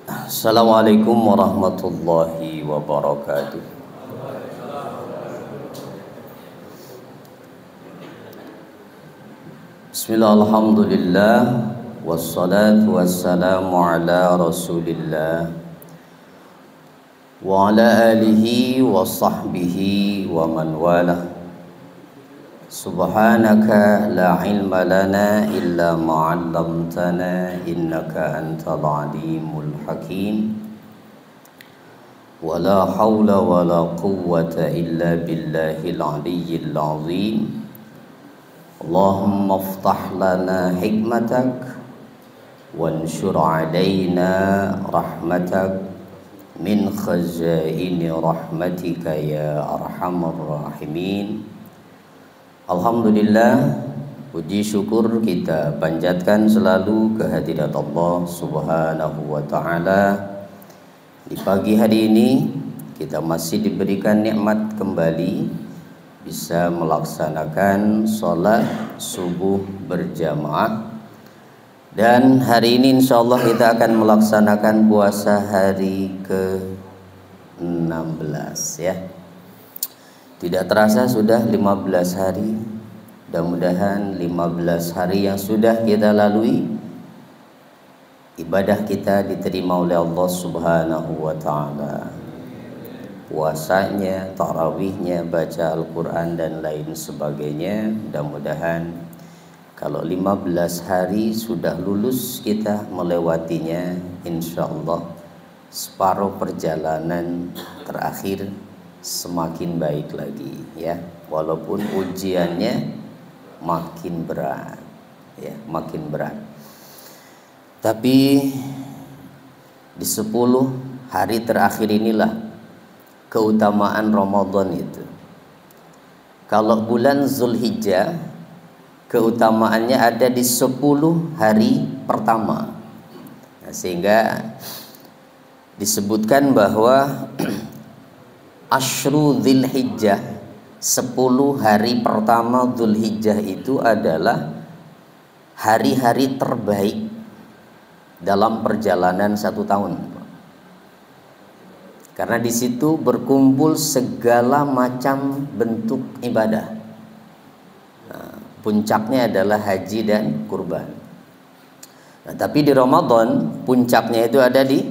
Assalamualaikum warahmatullahi wabarakatuh. Bismillah, alhamdulillah, wassalatu wassalamu ala rasulillah wa ala alihi wa sahbihi wa man walah. Subhanaka la ilma lana illa ma 'allamtana innaka antal alimul hakim. Wa la haula wa la quwwata illa billahil aliyyil azim. Allahumma iftah lana hikmatak wanshur 'alaina rahmatak min khazaini rahmatika ya arhamar rahimin. Alhamdulillah, puji syukur kita panjatkan selalu kehadirat Allah Subhanahu wa ta'ala. Di pagi hari ini kita masih diberikan nikmat kembali bisa melaksanakan sholat subuh berjamaah. Dan hari ini insya Allah kita akan melaksanakan puasa hari ke-16 ya. Tidak terasa sudah 15 hari. Mudah-mudahan 15 hari yang sudah kita lalui, ibadah kita diterima oleh Allah Subhanahu wa ta'ala. Puasanya, tarawihnya, baca Al-Quran dan lain sebagainya. Mudah-mudahan kalau 15 hari sudah lulus kita melewatinya, insya Allah separuh perjalanan terakhir semakin baik lagi ya, walaupun ujiannya makin berat ya, makin berat. Tapi di 10 hari terakhir inilah keutamaan Ramadan itu. Kalau bulan Zulhijjah keutamaannya ada di 10 hari pertama. Nah, sehingga disebutkan bahwa Asyru Dzulhijjah, 10 hari pertama Dzulhijjah itu adalah hari-hari terbaik dalam perjalanan 1 tahun. Karena di situ berkumpul segala macam bentuk ibadah. Nah, puncaknya adalah haji dan kurban. Nah, tapi di Ramadan puncaknya itu ada di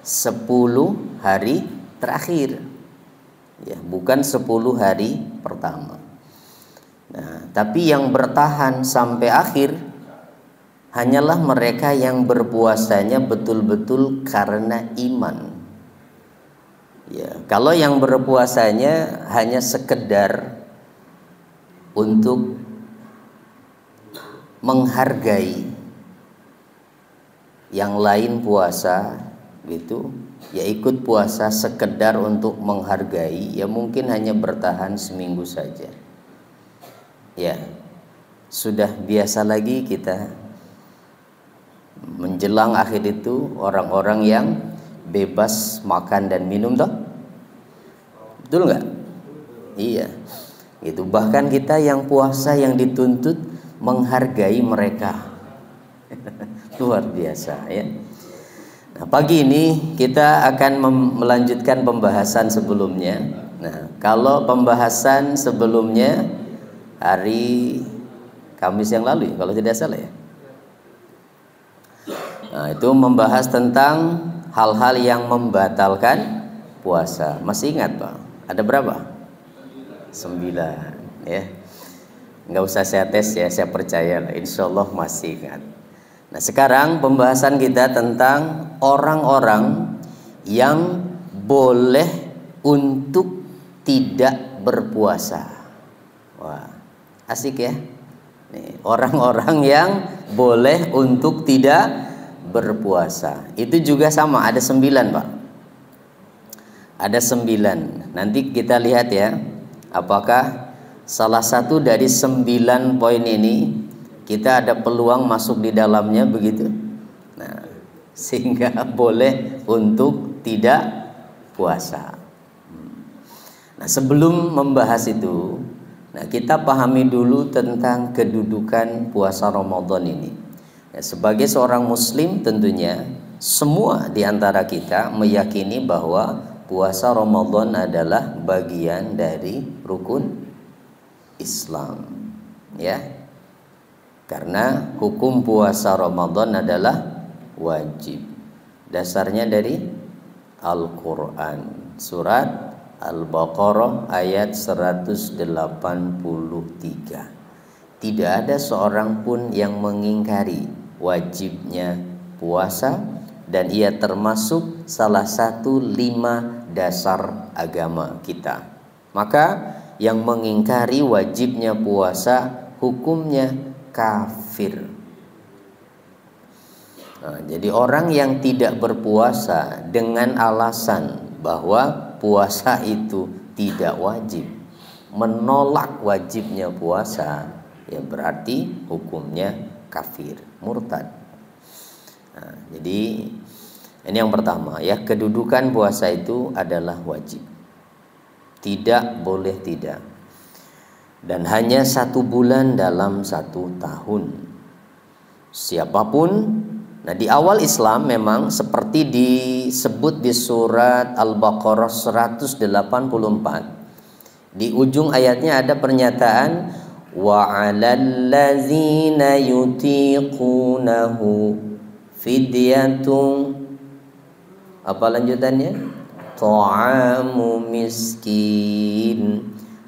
10 hari terakhir. Ya, bukan 10 hari pertama. Nah, tapi yang bertahan sampai akhir hanyalah mereka yang berpuasanya betul-betul karena iman. Ya, kalau yang berpuasanya hanya sekedar untuk menghargai yang lain puasa gitu, ya ikut puasa sekedar untuk menghargai, ya mungkin hanya bertahan seminggu saja. Ya, sudah biasa lagi kita menjelang akhir itu orang-orang yang bebas makan dan minum toh. Betul nggak? Iya. Itu bahkan kita yang puasa yang dituntut menghargai mereka. Luar biasa ya. Nah, pagi ini kita akan melanjutkan pembahasan sebelumnya. Nah, kalau pembahasan sebelumnya hari Kamis yang lalu, kalau tidak salah ya. Nah, itu membahas tentang hal-hal yang membatalkan puasa. Masih ingat Pak? Ada berapa? 9 ya. Nggak usah saya tes ya, saya percaya insya Allah masih ingat. Nah, sekarang pembahasan kita tentang orang-orang yang boleh untuk tidak berpuasa. Wah, asik ya. Nih, orang-orang yang boleh untuk tidak berpuasa. Itu juga sama, ada 9 Pak. Ada 9. Nanti kita lihat ya, apakah salah satu dari 9 poin ini kita ada peluang masuk di dalamnya begitu. Nah, sehingga boleh untuk tidak puasa. Nah, sebelum membahas itu, nah kita pahami dulu tentang kedudukan puasa Ramadan ini. Ya, sebagai seorang muslim tentunya semua di antara kita meyakini bahwa puasa Ramadan adalah bagian dari rukun Islam, ya. Karena hukum puasa Ramadan adalah wajib. Dasarnya dari Al-Qur'an, surat Al-Baqarah ayat 183. Tidak ada seorang pun yang mengingkari wajibnya puasa, dan ia termasuk salah satu 5 dasar agama kita. Maka yang mengingkari wajibnya puasa hukumnya kafir. Nah, jadi orang yang tidak berpuasa dengan alasan bahwa puasa itu tidak wajib, menolak wajibnya puasa, ya berarti hukumnya kafir, murtad. Nah, jadi ini yang pertama, ya, kedudukan puasa itu adalah wajib, tidak boleh tidak, dan hanya 1 bulan dalam 1 tahun. Siapapun. Nah, di awal Islam memang seperti disebut di surat Al-Baqarah 184, di ujung ayatnya ada pernyataan wa 'alal ladzina yutiqunahu fidyatun, apa lanjutannya? Ta'amu miskin.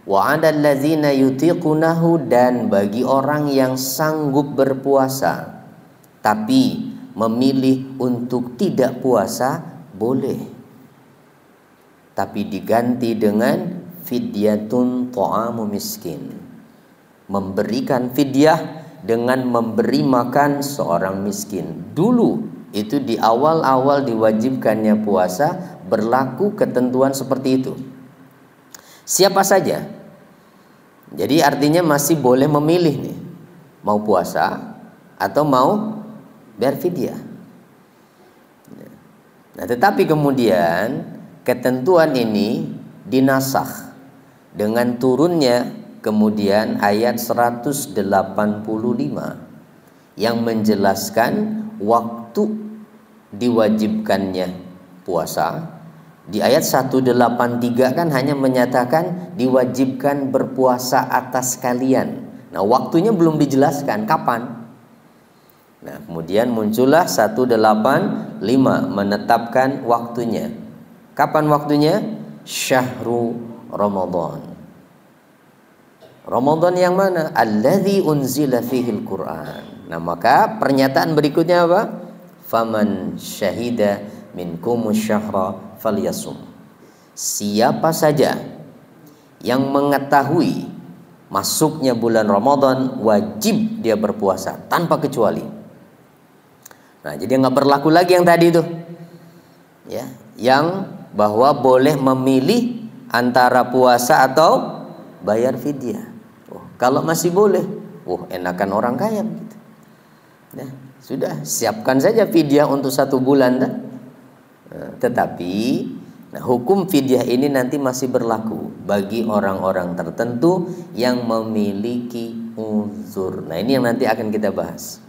Wa 'alal ladzina yutiqunahu, dan bagi orang yang sanggup berpuasa tapi memilih untuk tidak puasa boleh, tapi diganti dengan fidyatun ta'amu miskin, memberikan fidyah dengan memberi makan seorang miskin. Dulu itu di awal-awal diwajibkannya puasa berlaku ketentuan seperti itu. Siapa saja. Jadi artinya masih boleh memilih nih, mau puasa atau mau bayar fidyah. Nah, tetapi kemudian ketentuan ini dinasakh dengan turunnya kemudian ayat 185 yang menjelaskan waktu diwajibkannya puasa. Di ayat 183 kan hanya menyatakan diwajibkan berpuasa atas kalian. Nah, waktunya belum dijelaskan kapan. Nah, kemudian muncullah 185 menetapkan waktunya. Kapan waktunya? Syahrul Ramadan. Ramadan yang mana? Alladzi unzila fihil Qur'an. Nah, maka pernyataan berikutnya apa? Faman syahida minkumus syahra falyasum. Siapa saja yang mengetahui masuknya bulan Ramadan, wajib dia berpuasa tanpa kecuali. Nah, jadi nggak berlaku lagi yang tadi itu, ya, yang bahwa boleh memilih antara puasa atau bayar fidyah. Kalau masih boleh, enakan orang kaya gitu. Nah, sudah siapkan saja fidyah untuk 1 bulan dah. Tetapi hukum fidyah ini nanti masih berlaku bagi orang-orang tertentu yang memiliki uzur. Nah, ini yang nanti akan kita bahas.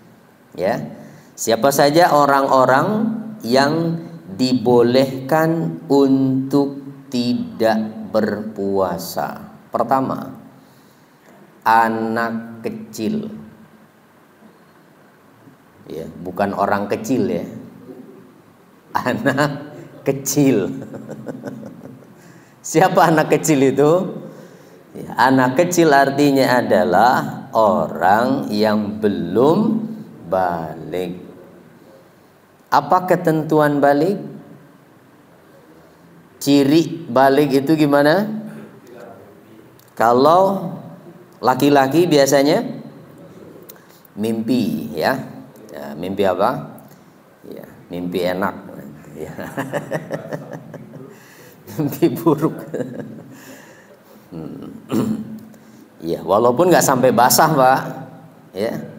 Ya. Siapa saja orang-orang yang dibolehkan untuk tidak berpuasa? Pertama, anak kecil. Ya, bukan orang kecil ya. Anak kecil. Siapa anak kecil itu? Ya, anak kecil artinya adalah orang yang belum balik. Apa ketentuan balik? Ciri balik itu gimana? Kalau laki-laki biasanya mimpi, ya. Ya, mimpi apa? Ya, mimpi enak. Ya. Mimpi buruk. Ya, walaupun nggak sampai basah, Pak. Ya.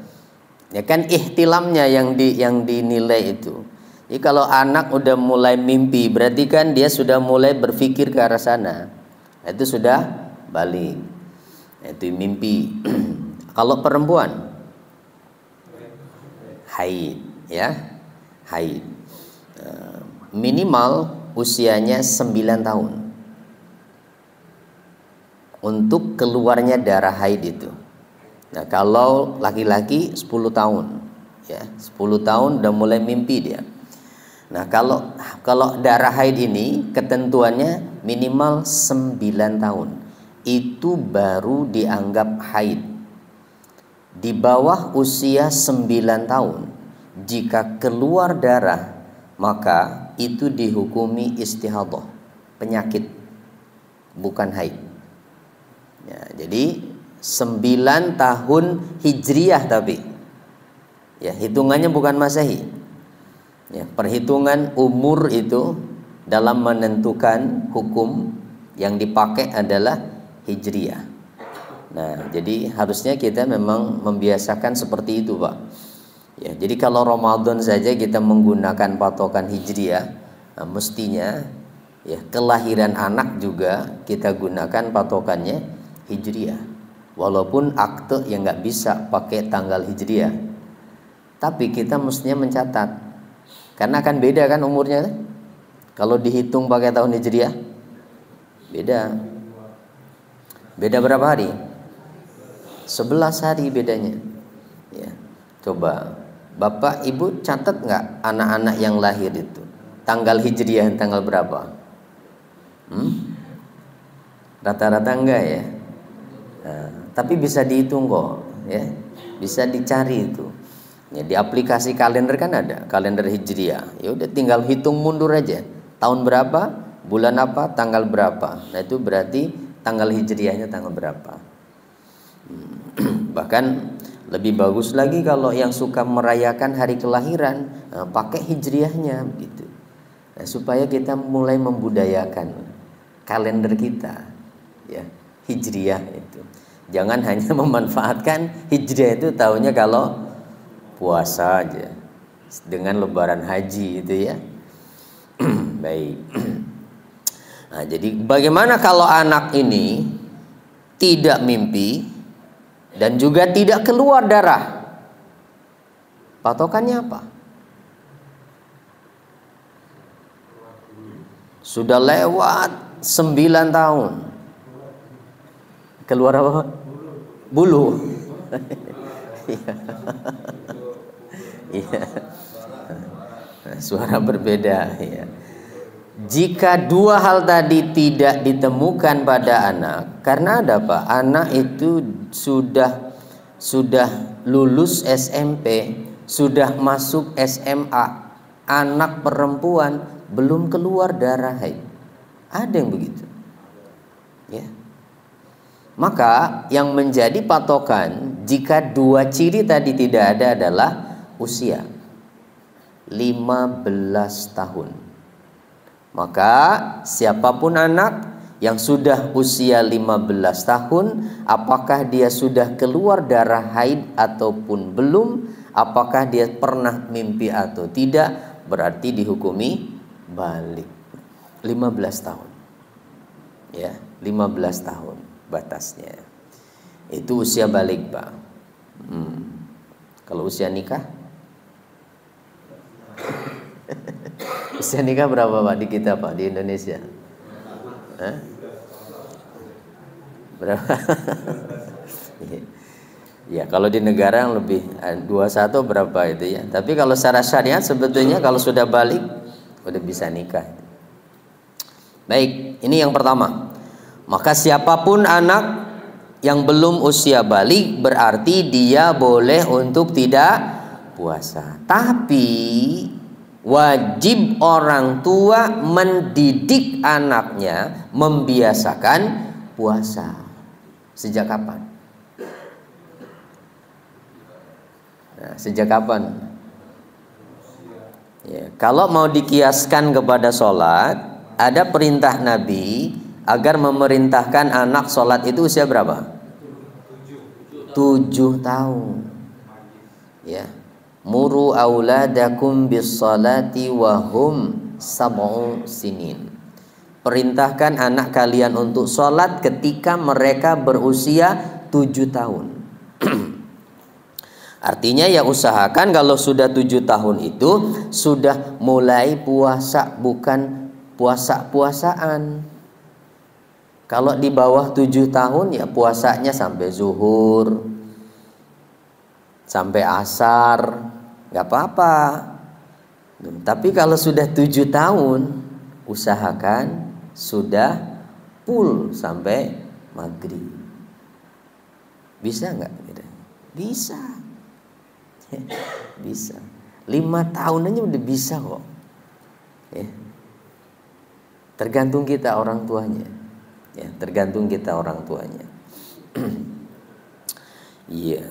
Ya kan ihtilamnya yang dinilai itu. Jadi kalau anak udah mulai mimpi, berarti kan dia sudah mulai berpikir ke arah sana. Itu sudah balik. Itu mimpi. Kalau perempuan haid, ya. Haid. minimal usianya 9 tahun untuk keluarnya darah haid itu. Nah, kalau laki-laki 10 tahun, ya 10 tahun udah mulai mimpi dia. Nah, kalau darah haid ini ketentuannya minimal 9 tahun. Itu baru dianggap haid. Di bawah usia 9 tahun, jika keluar darah, maka itu dihukumi istihadah, penyakit, bukan haid. Ya, jadi 9 tahun hijriyah, tapi ya hitungannya bukan masehi. Ya, perhitungan umur itu dalam menentukan hukum yang dipakai adalah hijriyah. Nah, jadi harusnya kita memang membiasakan seperti itu, Pak. Ya, jadi kalau Ramadan saja kita menggunakan patokan hijriyah, nah, mestinya ya kelahiran anak juga kita gunakan patokannya hijriyah. Walaupun akte yang nggak bisa pakai tanggal hijriyah, tapi kita mestinya mencatat, karena akan beda kan umurnya. Kalau dihitung pakai tahun hijriyah, beda berapa hari? 11 hari bedanya. Ya, coba Bapak Ibu catat nggak anak-anak yang lahir itu tanggal hijriyah tanggal berapa? Rata-rata enggak ya. Nah, tapi bisa dihitung kok, ya, bisa dicari itu. Ya, di aplikasi kalender kan ada kalender hijriyah. Ya udah tinggal hitung mundur aja. Tahun berapa, bulan apa, tanggal berapa. Nah, itu berarti tanggal hijriyahnya tanggal berapa. Bahkan lebih bagus lagi kalau yang suka merayakan hari kelahiran, nah, pakai hijriyahnya begitu. Nah, supaya kita mulai membudayakan kalender kita, ya, hijriyah itu. Jangan hanya memanfaatkan hijriyah itu tahunya kalau puasa aja dengan lebaran haji itu ya. Baik. Nah, jadi bagaimana kalau anak ini tidak mimpi dan juga tidak keluar darah? Patokannya apa? Sudah lewat 9 tahun. Keluar apa? Bulu. Iya. Suara berbeda ya. Jika dua hal tadi tidak ditemukan pada anak, karena ada Pak, anak itu sudah lulus SMP, sudah masuk SMA, anak perempuan belum keluar darah haid. Ada yang begitu. Ya. Maka yang menjadi patokan jika dua ciri tadi tidak ada adalah usia 15 tahun. Maka siapapun anak yang sudah usia 15 tahun, apakah dia sudah keluar darah haid ataupun belum, apakah dia pernah mimpi atau tidak, berarti dihukumi balik. 15 tahun. Ya, 15 tahun batasnya. Itu usia balik, Pak. Kalau usia nikah? Usia nikah berapa, Pak, di kita, Pak, di Indonesia? Hah? Berapa? Ya, kalau di negara yang lebih 21 berapa itu ya. Tapi kalau secara syariat sebetulnya kalau sudah balik udah bisa nikah. Baik, ini yang pertama. Maka siapapun anak yang belum usia balik berarti dia boleh untuk tidak puasa. Tapi wajib orang tua mendidik anaknya membiasakan puasa. Sejak kapan? Nah, sejak kapan? Ya, kalau mau dikiaskan kepada sholat, ada perintah Nabi agar memerintahkan anak sholat itu usia berapa? 7 tahun. Ya. Muru auladakum bis salati wa hum sab'u sinin. Perintahkan anak kalian untuk sholat ketika mereka berusia 7 tahun. Artinya ya usahakan kalau sudah 7 tahun itu sudah mulai puasa, bukan puasa-puasaan. Kalau di bawah 7 tahun ya puasanya sampai zuhur, sampai asar, nggak apa-apa. Tapi kalau sudah 7 tahun, usahakan sudah full sampai maghrib. Bisa nggak? Bisa. Bisa. 5 tahun aja udah bisa kok. Ya. Tergantung kita orang tuanya. Ya, tergantung kita orang tuanya. Iya.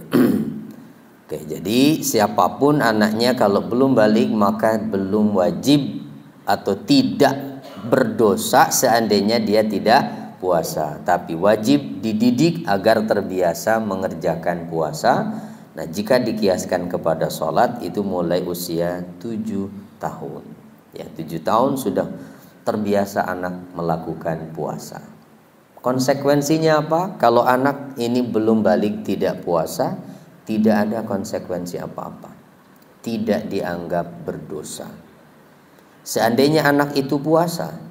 Oke, jadi siapapun anaknya kalau belum balik maka belum wajib atau tidak berdosa seandainya dia tidak puasa, tapi wajib dididik agar terbiasa mengerjakan puasa. Nah, jika dikiaskan kepada sholat itu mulai usia 7 tahun. Ya, 7 tahun sudah terbiasa anak melakukan puasa. Konsekuensinya apa? Kalau anak ini belum balik tidak puasa, tidak ada konsekuensi apa-apa. Tidak dianggap berdosa. Seandainya anak itu puasa,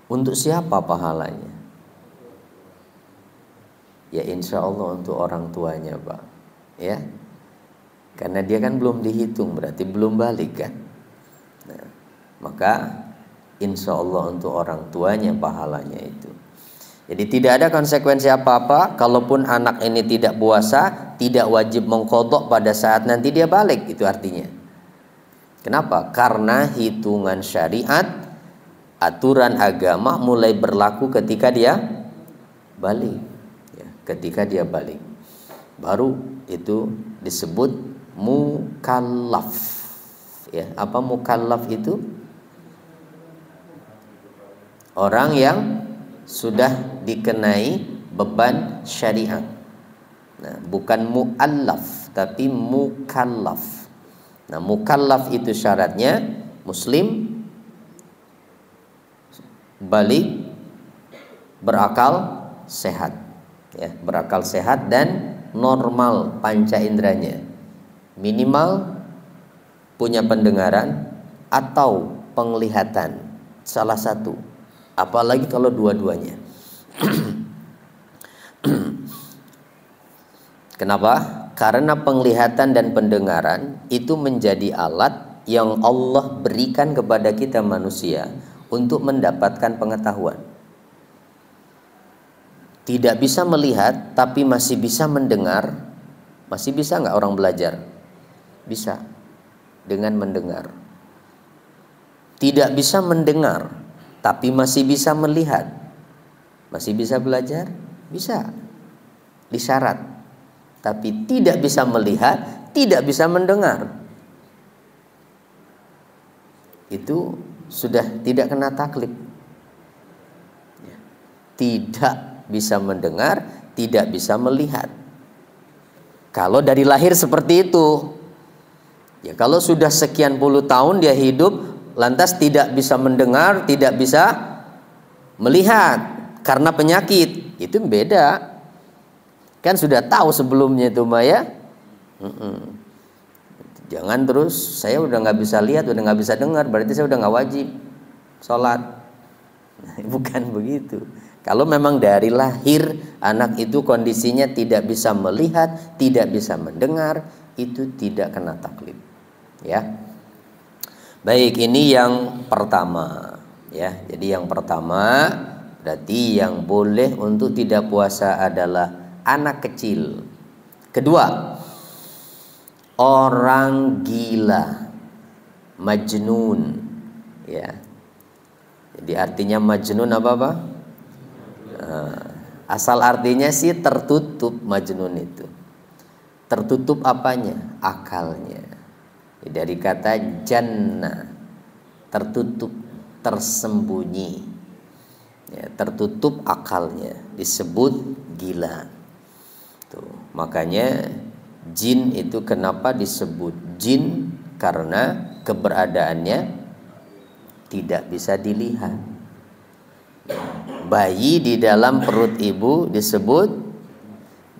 untuk siapa pahalanya? Ya insya Allah untuk orang tuanya, Pak. Ya, karena dia kan belum dihitung, berarti belum balik kan. Nah, maka insya Allah untuk orang tuanya pahalanya itu. Jadi tidak ada konsekuensi apa-apa. Kalaupun anak ini tidak puasa, tidak wajib mengqadha pada saat nanti dia balik. Itu artinya. Kenapa? Karena hitungan syariat, aturan agama mulai berlaku ketika dia balik. Ketika dia balik, baru itu disebut mukallaf. Ya, apa mukallaf itu? Orang yang sudah dikenai beban syariat. Nah, bukan muallaf tapi mukallaf. Nah, mukallaf itu syaratnya muslim, balik, berakal sehat. Ya, berakal sehat dan normal panca inderanya, minimal punya pendengaran atau penglihatan salah satu, apalagi kalau dua-duanya. Kenapa? Karena penglihatan dan pendengaran itu menjadi alat yang Allah berikan kepada kita manusia untuk mendapatkan pengetahuan. Tidak bisa melihat tapi masih bisa mendengar. Masih bisa nggak orang belajar? Bisa, dengan mendengar. Tidak bisa mendengar tapi masih bisa melihat. Masih bisa belajar? Bisa. Disyarat. Tapi tidak bisa melihat, tidak bisa mendengar. Itu sudah tidak kena taklif. Tidak bisa mendengar, tidak bisa melihat. Kalau dari lahir seperti itu, ya kalau sudah sekian puluh tahun dia hidup, lantas tidak bisa mendengar, tidak bisa melihat karena penyakit, itu beda. Kan sudah tahu sebelumnya itu Mbak ya. Jangan terus saya udah nggak bisa lihat, udah nggak bisa dengar, berarti saya udah nggak wajib sholat. Bukan begitu. Kalau memang dari lahir anak itu kondisinya tidak bisa melihat, tidak bisa mendengar, itu tidak kena taklif. Ya. Baik, ini yang pertama. Ya, jadi yang pertama berarti yang boleh untuk tidak puasa adalah anak kecil. Kedua, orang gila, majnun. Ya. Jadi artinya majnun apa? Asal artinya sih tertutup majnun itu. Tertutup apanya? Akalnya. Dari kata janna, tertutup, tersembunyi. Ya, tertutup akalnya, disebut gila. Tuh, makanya jin itu kenapa disebut jin? Karena keberadaannya tidak bisa dilihat. Bayi di dalam perut ibu disebut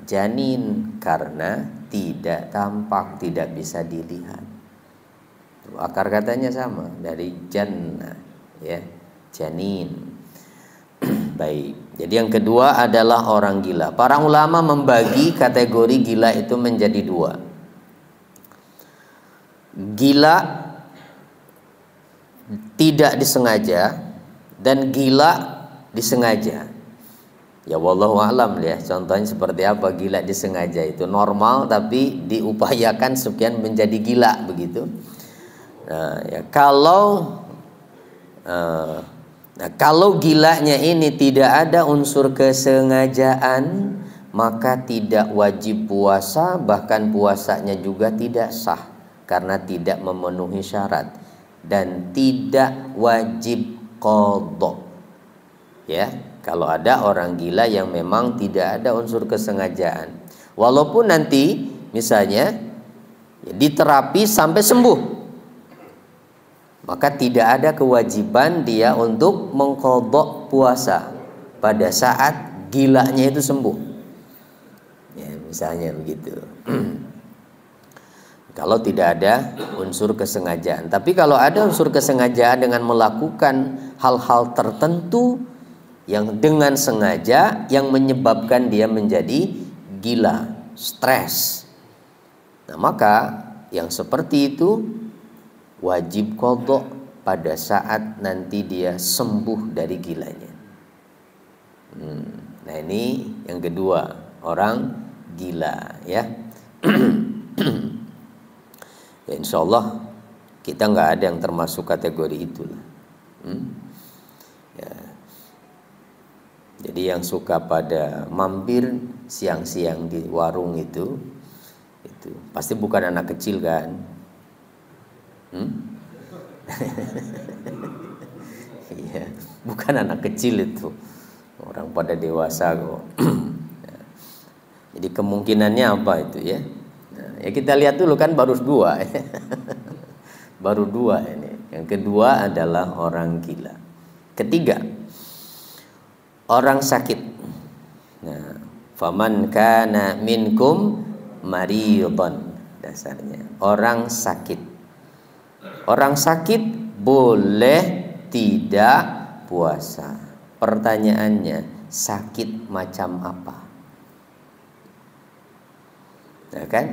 janin karena tidak tampak, tidak bisa dilihat. Akar katanya sama, dari jannah, ya, janin. Baik. Jadi yang kedua adalah orang gila. Para ulama membagi kategori gila itu menjadi dua. Gila tidak disengaja dan gila disengaja. Ya wallahu alam ya. Contohnya seperti apa gila disengaja itu? Normal tapi diupayakan sekian menjadi gila begitu. Nah, ya kalau gilanya ini tidak ada unsur kesengajaan, maka tidak wajib puasa, bahkan puasanya juga tidak sah karena tidak memenuhi syarat dan tidak wajib qadha. Ya, kalau ada orang gila yang memang tidak ada unsur kesengajaan, walaupun nanti misalnya diterapi sampai sembuh, maka tidak ada kewajiban dia untuk mengqadha puasa pada saat gilanya itu sembuh. Ya, misalnya begitu. Kalau tidak ada unsur kesengajaan. Tapi kalau ada unsur kesengajaan dengan melakukan hal-hal tertentu yang dengan sengaja yang menyebabkan dia menjadi gila, stres. Nah, maka yang seperti itu wajib qadha pada saat nanti dia sembuh dari gilanya. Nah, ini yang kedua, orang gila, ya. Ya insya Allah kita nggak ada yang termasuk kategori itu. Ya. Jadi yang suka pada mampir siang-siang di warung itu pasti bukan anak kecil kan? Iya, bukan anak kecil itu, orang pada dewasa kok. Jadi kemungkinannya apa itu ya? Nah, ya kita lihat dulu kan baru dua, baru dua ini. Yang kedua adalah orang gila. Ketiga, orang sakit. Nah, faman kana minkum maridhan, dasarnya orang sakit. Orang sakit boleh tidak puasa. Pertanyaannya, sakit macam apa? Nah, kan?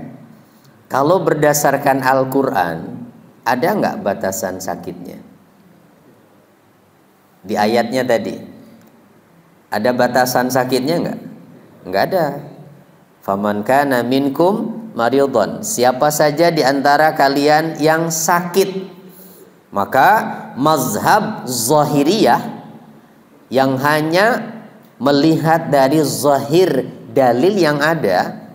Kalau berdasarkan Al-Quran, ada nggak batasan sakitnya? Di ayatnya tadi, ada batasan sakitnya nggak? Nggak ada. Faman kana minkum maridhan, siapa saja di antara kalian yang sakit, maka mazhab Zahiriyah yang hanya melihat dari zahir dalil yang ada,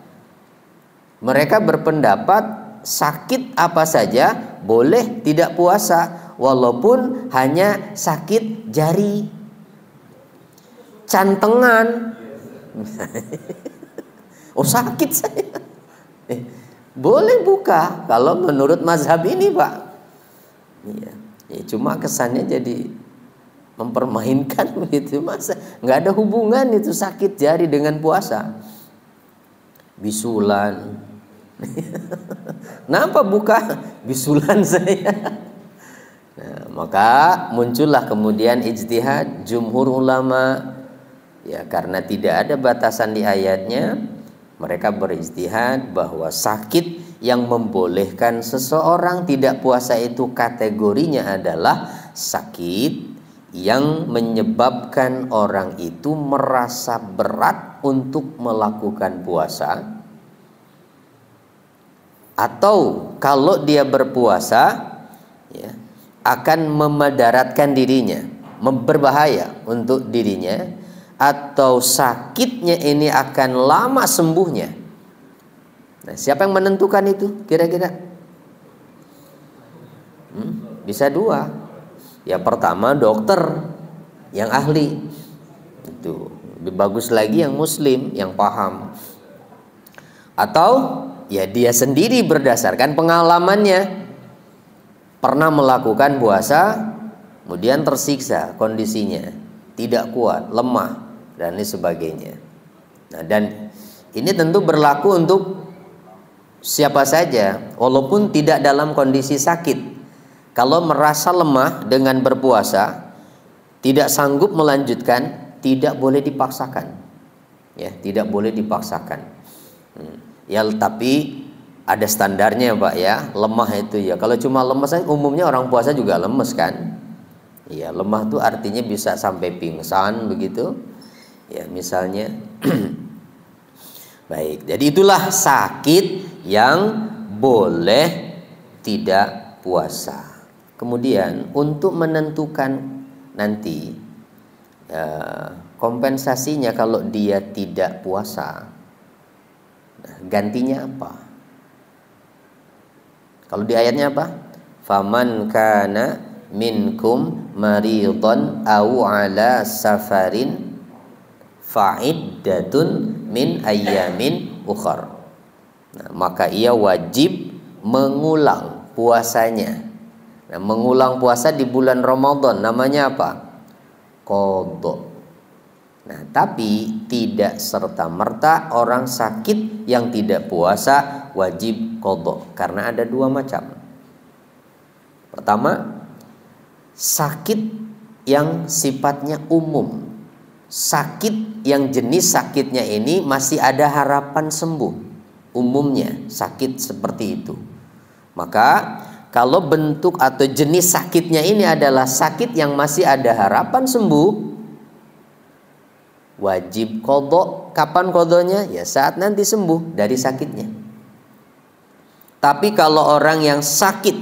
mereka berpendapat sakit apa saja boleh tidak puasa, walaupun hanya sakit jari, cantengan. Oh sakit saya, boleh buka kalau menurut mazhab ini Pak. Iya, ya, cuma kesannya jadi mempermainkan begitu, masa nggak ada hubungan itu sakit jari dengan puasa. Bisulan, kenapa buka bisulan saya? Nah, maka muncullah kemudian ijtihad jumhur ulama, ya karena tidak ada batasan di ayatnya. Mereka berijtihad bahwa sakit yang membolehkan seseorang tidak puasa itu kategorinya adalah sakit yang menyebabkan orang itu merasa berat untuk melakukan puasa, atau kalau dia berpuasa ya, akan memadaratkan dirinya, berbahaya untuk dirinya, atau sakitnya ini akan lama sembuhnya. Nah, siapa yang menentukan itu kira-kira? Bisa dua. Ya pertama dokter yang ahli, itu lebih bagus lagi yang muslim yang paham, atau ya dia sendiri berdasarkan pengalamannya pernah melakukan puasa kemudian tersiksa kondisinya, tidak kuat, lemah dan lain sebagainya. Nah, dan Ini tentu berlaku untuk siapa saja, walaupun tidak dalam kondisi sakit. Kalau merasa lemah dengan berpuasa, tidak sanggup melanjutkan, tidak boleh dipaksakan. Ya, tidak boleh dipaksakan. Ya, tapi ada standarnya, Pak ya. Lemah itu ya. Kalau cuma lemes, umumnya orang puasa juga lemes kan. Ya, lemah itu artinya bisa sampai pingsan begitu. Ya, misalnya. Baik, jadi itulah sakit yang boleh tidak puasa. Kemudian untuk menentukan nanti kompensasinya kalau dia tidak puasa, nah, gantinya apa? Kalau di ayatnya apa? Faman kana minkum maridun aw ala safarin fa'iddatun min ayyamin ukhar. Nah, maka ia wajib mengulang puasanya. Nah, mengulang puasa di bulan Ramadan namanya apa? Qadha. Nah, tapi tidak serta-merta orang sakit yang tidak puasa wajib qadha, karena ada dua macam. Pertama, sakit yang sifatnya umum. Sakit yang jenis sakitnya ini masih ada harapan sembuh. Umumnya sakit seperti itu. Maka kalau bentuk atau jenis sakitnya ini adalah sakit yang masih ada harapan sembuh, wajib qadha. Kapan qadhanya? Ya saat nanti sembuh dari sakitnya. Tapi kalau orang yang sakit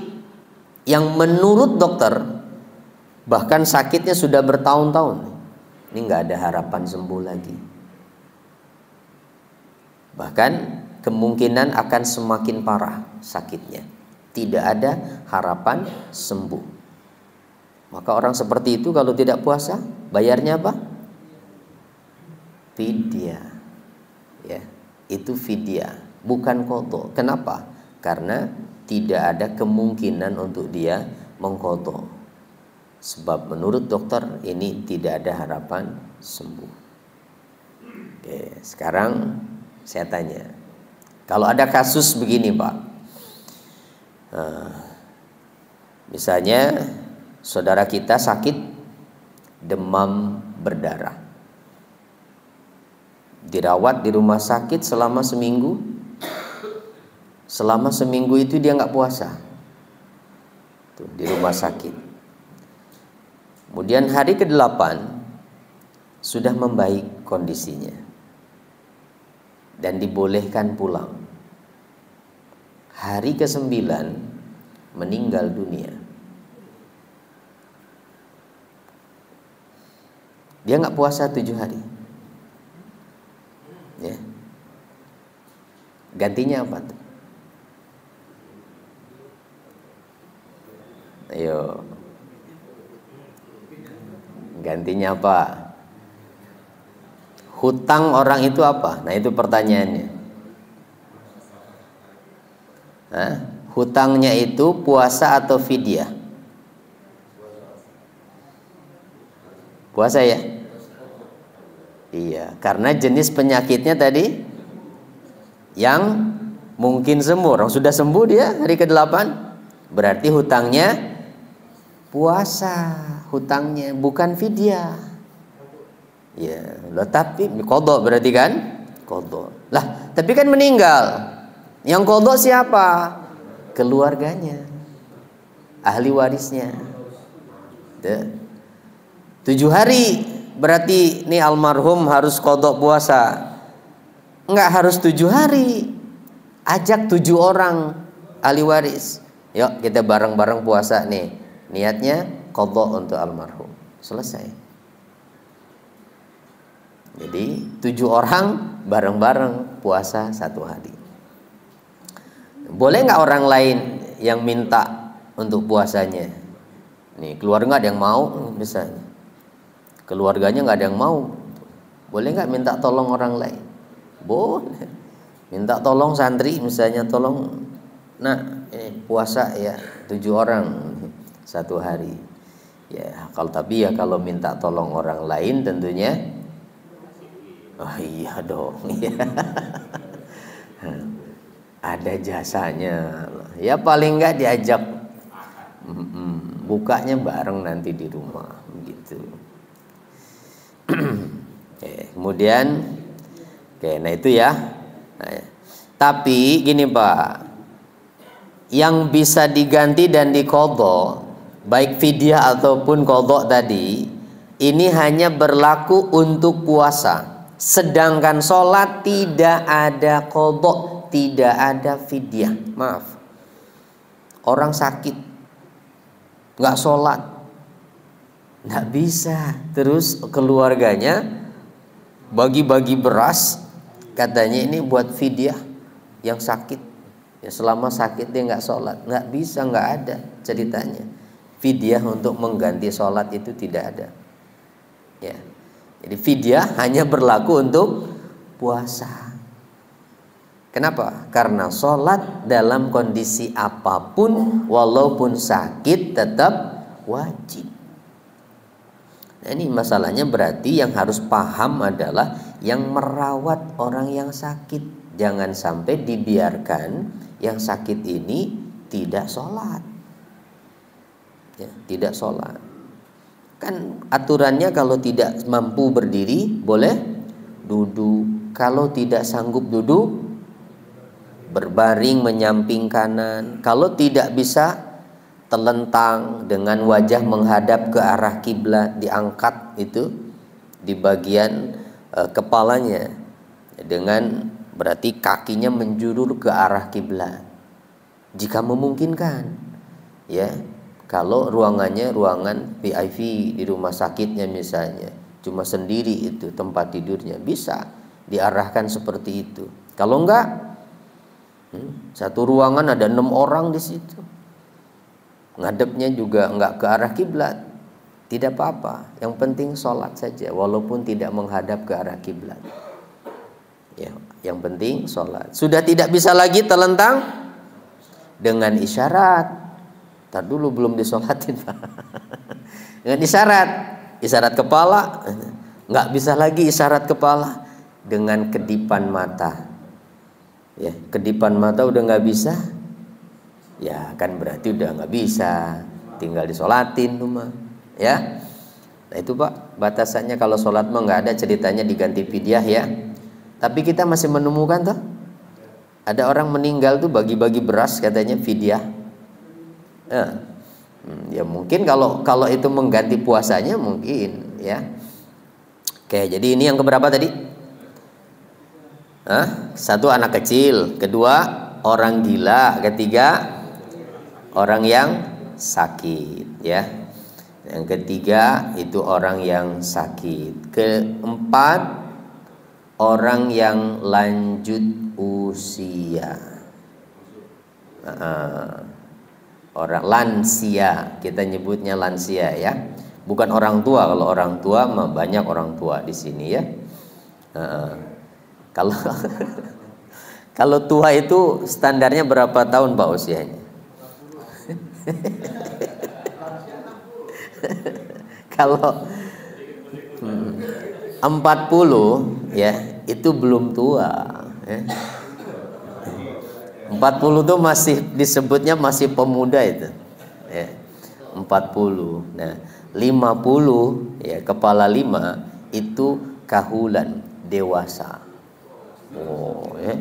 yang menurut dokter bahkan sakitnya sudah bertahun-tahun, ini nggak ada harapan sembuh lagi, bahkan kemungkinan akan semakin parah sakitnya, tidak ada harapan sembuh, maka orang seperti itu kalau tidak puasa bayarnya apa? Fidyah. Ya, itu fidyah, bukan qadha. Kenapa? Karena tidak ada kemungkinan untuk dia mengqadha. Sebab menurut dokter ini tidak ada harapan sembuh. Oke, sekarang saya tanya, kalau ada kasus begini Pak, misalnya saudara kita sakit demam berdarah, dirawat di rumah sakit selama seminggu. Selama seminggu itu dia nggak puasa, tuh, di rumah sakit. Kemudian hari ke-8 sudah membaik kondisinya dan dibolehkan pulang. Hari ke-9 meninggal dunia. Dia nggak puasa 7 hari. Ya. Gantinya apa tuh? Ayo. Gantinya apa? Hutang orang itu apa? Nah, itu pertanyaannya. Hah? Hutangnya itu puasa atau fidyah? Puasa ya? Iya, karena jenis penyakitnya tadi yang mungkin sembuh. Orang sudah sembuh dia hari ke-8, berarti hutangnya puasa, hutangnya bukan fidyah. Ya, loh, tapi qadha berarti kan? Qadha. Lah, tapi kan meninggal. Yang qadha siapa? Keluarganya. Ahli warisnya. 7 hari berarti nih almarhum harus qadha puasa. Enggak harus 7 hari. Ajak 7 orang ahli waris. Yuk kita bareng-bareng puasa nih. Niatnya qadha untuk almarhum. Selesai. Jadi 7 orang bareng-bareng puasa 1 hari. Boleh nggak orang lain yang minta untuk puasanya? Nih keluarga ada yang mau misalnya. Keluarganya nggak ada yang mau. Boleh nggak minta tolong orang lain? Boleh. Minta tolong santri misalnya, tolong nak puasa ya 7 orang 1 hari. Ya, kalau minta tolong orang lain tentunya Oh iya dong. Ada jasanya. Ya paling nggak diajak bukanya bareng nanti di rumah gitu. Kemudian nah itu ya. Nah, tapi gini Pak, yang bisa diganti dan diqadha baik fidyah ataupun qadha tadi ini hanya berlaku untuk puasa. Sedangkan sholat tidak ada qadha, tidak ada fidyah. Maaf, orang sakit nggak sholat nggak bisa, terus keluarganya bagi-bagi beras, katanya ini buat fidyah yang sakit. Ya selama sakit dia nggak sholat, nggak bisa, nggak ada ceritanya. Fidyah untuk mengganti sholat itu tidak ada. Ya, jadi fidyah hanya berlaku untuk puasa. Kenapa? Karena sholat dalam kondisi apapun, walaupun sakit tetap wajib. Nah, ini masalahnya berarti yang harus paham adalah yang merawat orang yang sakit. Jangan sampai dibiarkan yang sakit ini tidak sholat. Ya, tidak sholat. Kan aturannya kalau tidak mampu berdiri boleh duduk. Kalau tidak sanggup duduk berbaring menyamping kanan. Kalau tidak bisa telentang dengan wajah menghadap ke arah kiblat, diangkat itu di bagian kepalanya dengan berarti kakinya menjulur ke arah kiblat jika memungkinkan. Ya, kalau ruangannya ruangan VIP di rumah sakitnya misalnya, cuma sendiri itu tempat tidurnya, bisa diarahkan seperti itu. Kalau enggak, satu ruangan ada 6 orang di situ, ngadepnya juga enggak ke arah kiblat, tidak apa-apa. Yang penting sholat saja, walaupun tidak menghadap ke arah kiblat. Ya, yang penting sholat. Sudah tidak bisa lagi telentang dengan isyarat. Tar dulu belum disolatin Pak. Dengan isyarat kepala, nggak bisa lagi isyarat kepala dengan kedipan mata. Ya, kedipan mata udah nggak bisa. Ya kan berarti udah nggak bisa, tinggal disolatin tuh mah. Ya, nah itu Pak batasannya. Kalau sholat mah nggak ada ceritanya diganti fidyah ya. Tapi kita masih menemukan tuh ada orang meninggal tuh bagi-bagi beras katanya fidyah. Ya mungkin kalau itu mengganti puasanya mungkin ya. Oke, jadi ini yang keberapa tadi? Satu anak kecil, kedua orang gila, ketiga orang yang sakit ya. Yang ketiga itu orang yang sakit. Keempat orang yang lanjut usia. Orang lansia, kita nyebutnya lansia ya. Bukan orang tua. Kalau orang tua mah banyak orang tua di sini ya. Kalau kalau tua itu standarnya berapa tahun Pak usianya? Kalau 40 ya itu belum tua ya. 40 tuh masih disebutnya masih pemuda itu ya. 40. Nah 50 ya, kepala 5 itu kahulan, dewasa. Oh ya.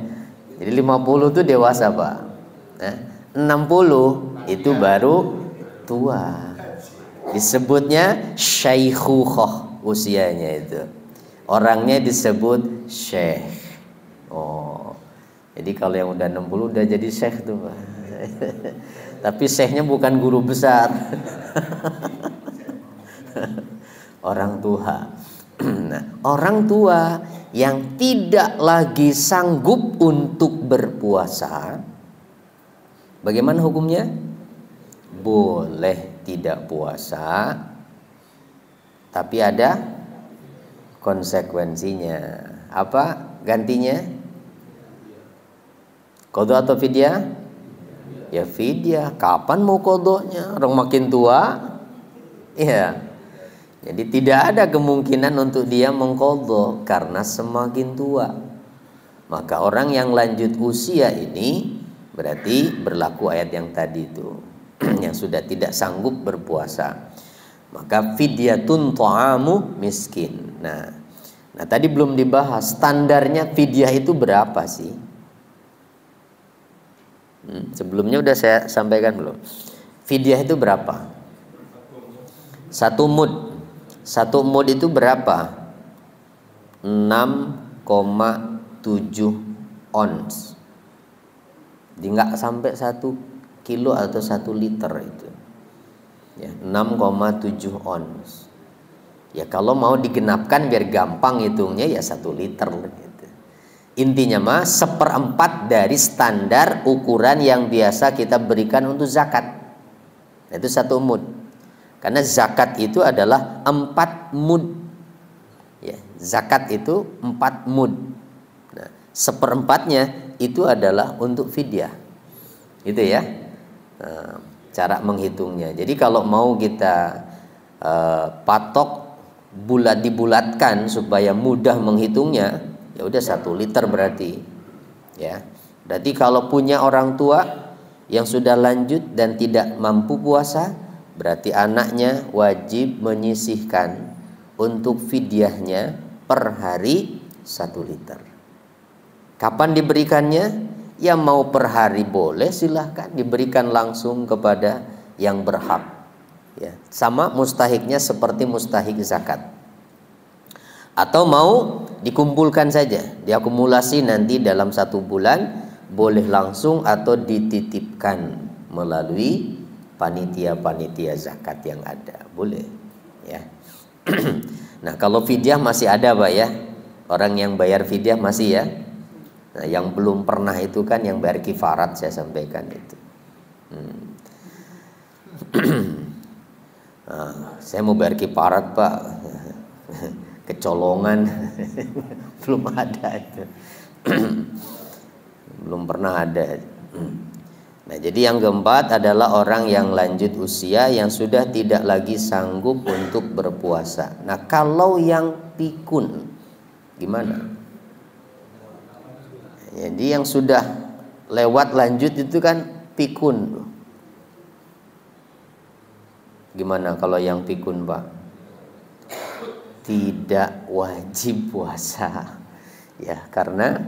Jadi 50 tuh dewasa Pak. Nah, 60 itu baru tua. Disebutnya syaikhukhah usianya itu. Orangnya disebut syekh. Oh. Jadi kalau yang udah 60 udah jadi syekh tuh Pak. Tapi syekhnya bukan guru besar. Orang tua. Nah, orang tua yang tidak lagi sanggup untuk berpuasa, bagaimana hukumnya? Boleh tidak puasa, tapi ada konsekuensinya. Apa gantinya? Qadha atau fidyah? Ya fidyah. Kapan mau qadhanya? Orang makin tua. Iya. Jadi tidak ada kemungkinan untuk dia mengqadha karena semakin tua. Maka orang yang lanjut usia ini berarti berlaku ayat yang tadi itu yang sudah tidak sanggup berpuasa. Maka fidyatun ta'amu miskin. Nah, tadi belum dibahas standarnya fidyah itu berapa sih? Sebelumnya udah saya sampaikan belum? Fidyah itu berapa? 1 mud. 1 mud itu berapa? 6,7 ons. Jadi nggak sampai 1 kilo atau 1 liter itu. Ya, 6,7 ons. Ya kalau mau digenapkan biar gampang hitungnya ya 1 liter gitu. Intinya mah 1/4 dari standar ukuran yang biasa kita berikan untuk zakat. Itu 1 mud. Karena zakat itu adalah 4 mud. Ya, zakat itu 4 mud. Nah, 1/4-nya itu adalah untuk fidyah. Gitu ya. Nah, cara menghitungnya. Jadi kalau mau kita patok dibulatkan supaya mudah menghitungnya, ya udah 1 liter berarti. Ya. Berarti kalau punya orang tua yang sudah lanjut dan tidak mampu puasa, berarti anaknya wajib menyisihkan untuk fidyahnya per hari 1 liter. Kapan diberikannya? Ya mau per hari boleh, silahkan diberikan langsung kepada yang berhak. Ya, sama mustahiknya seperti mustahik zakat. Atau mau dikumpulkan saja, diakumulasi nanti dalam 1 bulan, boleh langsung atau dititipkan melalui panitia-panitia zakat yang ada, boleh ya. Nah kalau fidyah masih ada Pak ya, orang yang bayar fidyah masih ya. Nah yang belum pernah itu kan yang bayar kifarat, saya sampaikan itu. Nah, saya mau bayar kifarat Pak, kecolongan belum ada itu. Belum pernah ada. Nah, jadi yang keempat adalah orang yang lanjut usia yang sudah tidak lagi sanggup untuk berpuasa. Nah, kalau yang pikun gimana? Jadi yang sudah lewat lanjut itu kan pikun. Gimana kalau yang pikun, Pak? Tidak wajib puasa. Ya, karena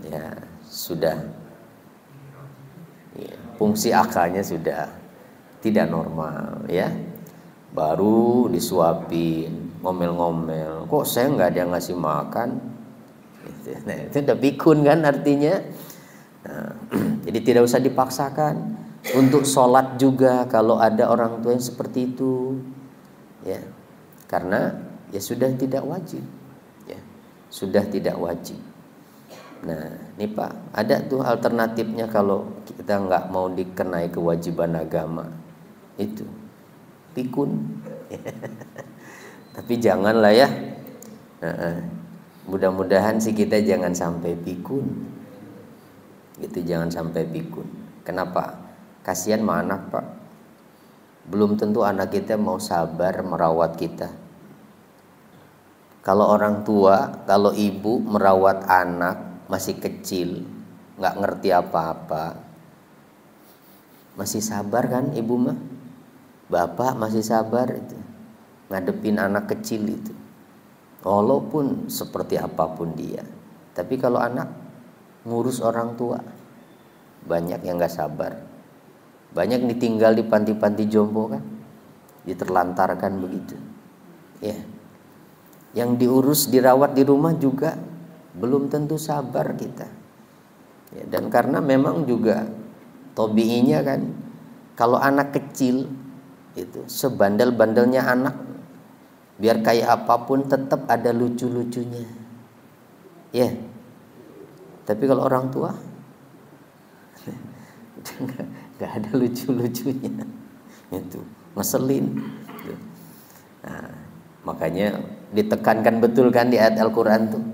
ya sudah ya, fungsi akalnya sudah tidak normal ya. Baru disuapin, ngomel-ngomel, kok saya nggak ada yang ngasih makan. Nah, itu udah pikun kan artinya. Nah, jadi tidak usah dipaksakan. Untuk sholat juga kalau ada orang tua yang seperti itu ya, karena ya sudah tidak wajib ya, sudah tidak wajib. Nah ini Pak, ada tuh alternatifnya kalau kita nggak mau dikenai kewajiban agama, itu pikun. Tapi janganlah ya, mudah-mudahan sih kita jangan sampai pikun gitu, jangan sampai pikun. Kenapa? Kasihan sama anak Pak, belum tentu anak kita mau sabar merawat kita. Kalau orang tua, kalau ibu merawat anak masih kecil, nggak ngerti apa-apa, masih sabar kan ibu mah? Bapak masih sabar itu ngadepin anak kecil itu, walaupun seperti apapun dia. Tapi kalau anak ngurus orang tua, banyak yang nggak sabar, banyak ditinggal di panti-panti jompo kan, diterlantarkan begitu ya. Yang diurus dirawat di rumah juga belum tentu sabar kita ya. Dan karena memang juga tobiinya kan, kalau anak kecil itu sebandel-bandelnya anak, biar kayak apapun tetap ada lucu-lucunya ya. Tapi kalau orang tua nggak ada lucu-lucunya, itu ngeselin. Nah, makanya ditekankan betul kan di ayat Al-Quran tuh,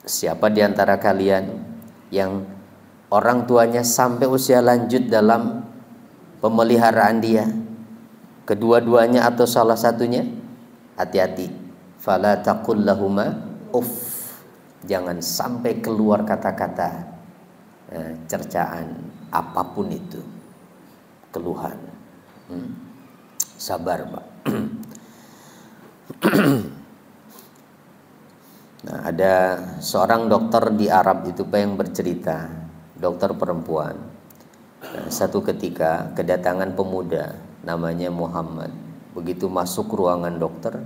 siapa di antara kalian yang orang tuanya sampai usia lanjut dalam pemeliharaan dia, kedua-duanya atau salah satunya, hati-hati. Fala taqul lahuma uff. Jangan sampai keluar kata-kata cercaan apapun itu, keluhan. Sabar, Pak. Nah, ada seorang dokter di Arab itu Pak yang bercerita, dokter perempuan. Nah, satu ketika kedatangan pemuda namanya Muhammad. Begitu masuk ruangan dokter,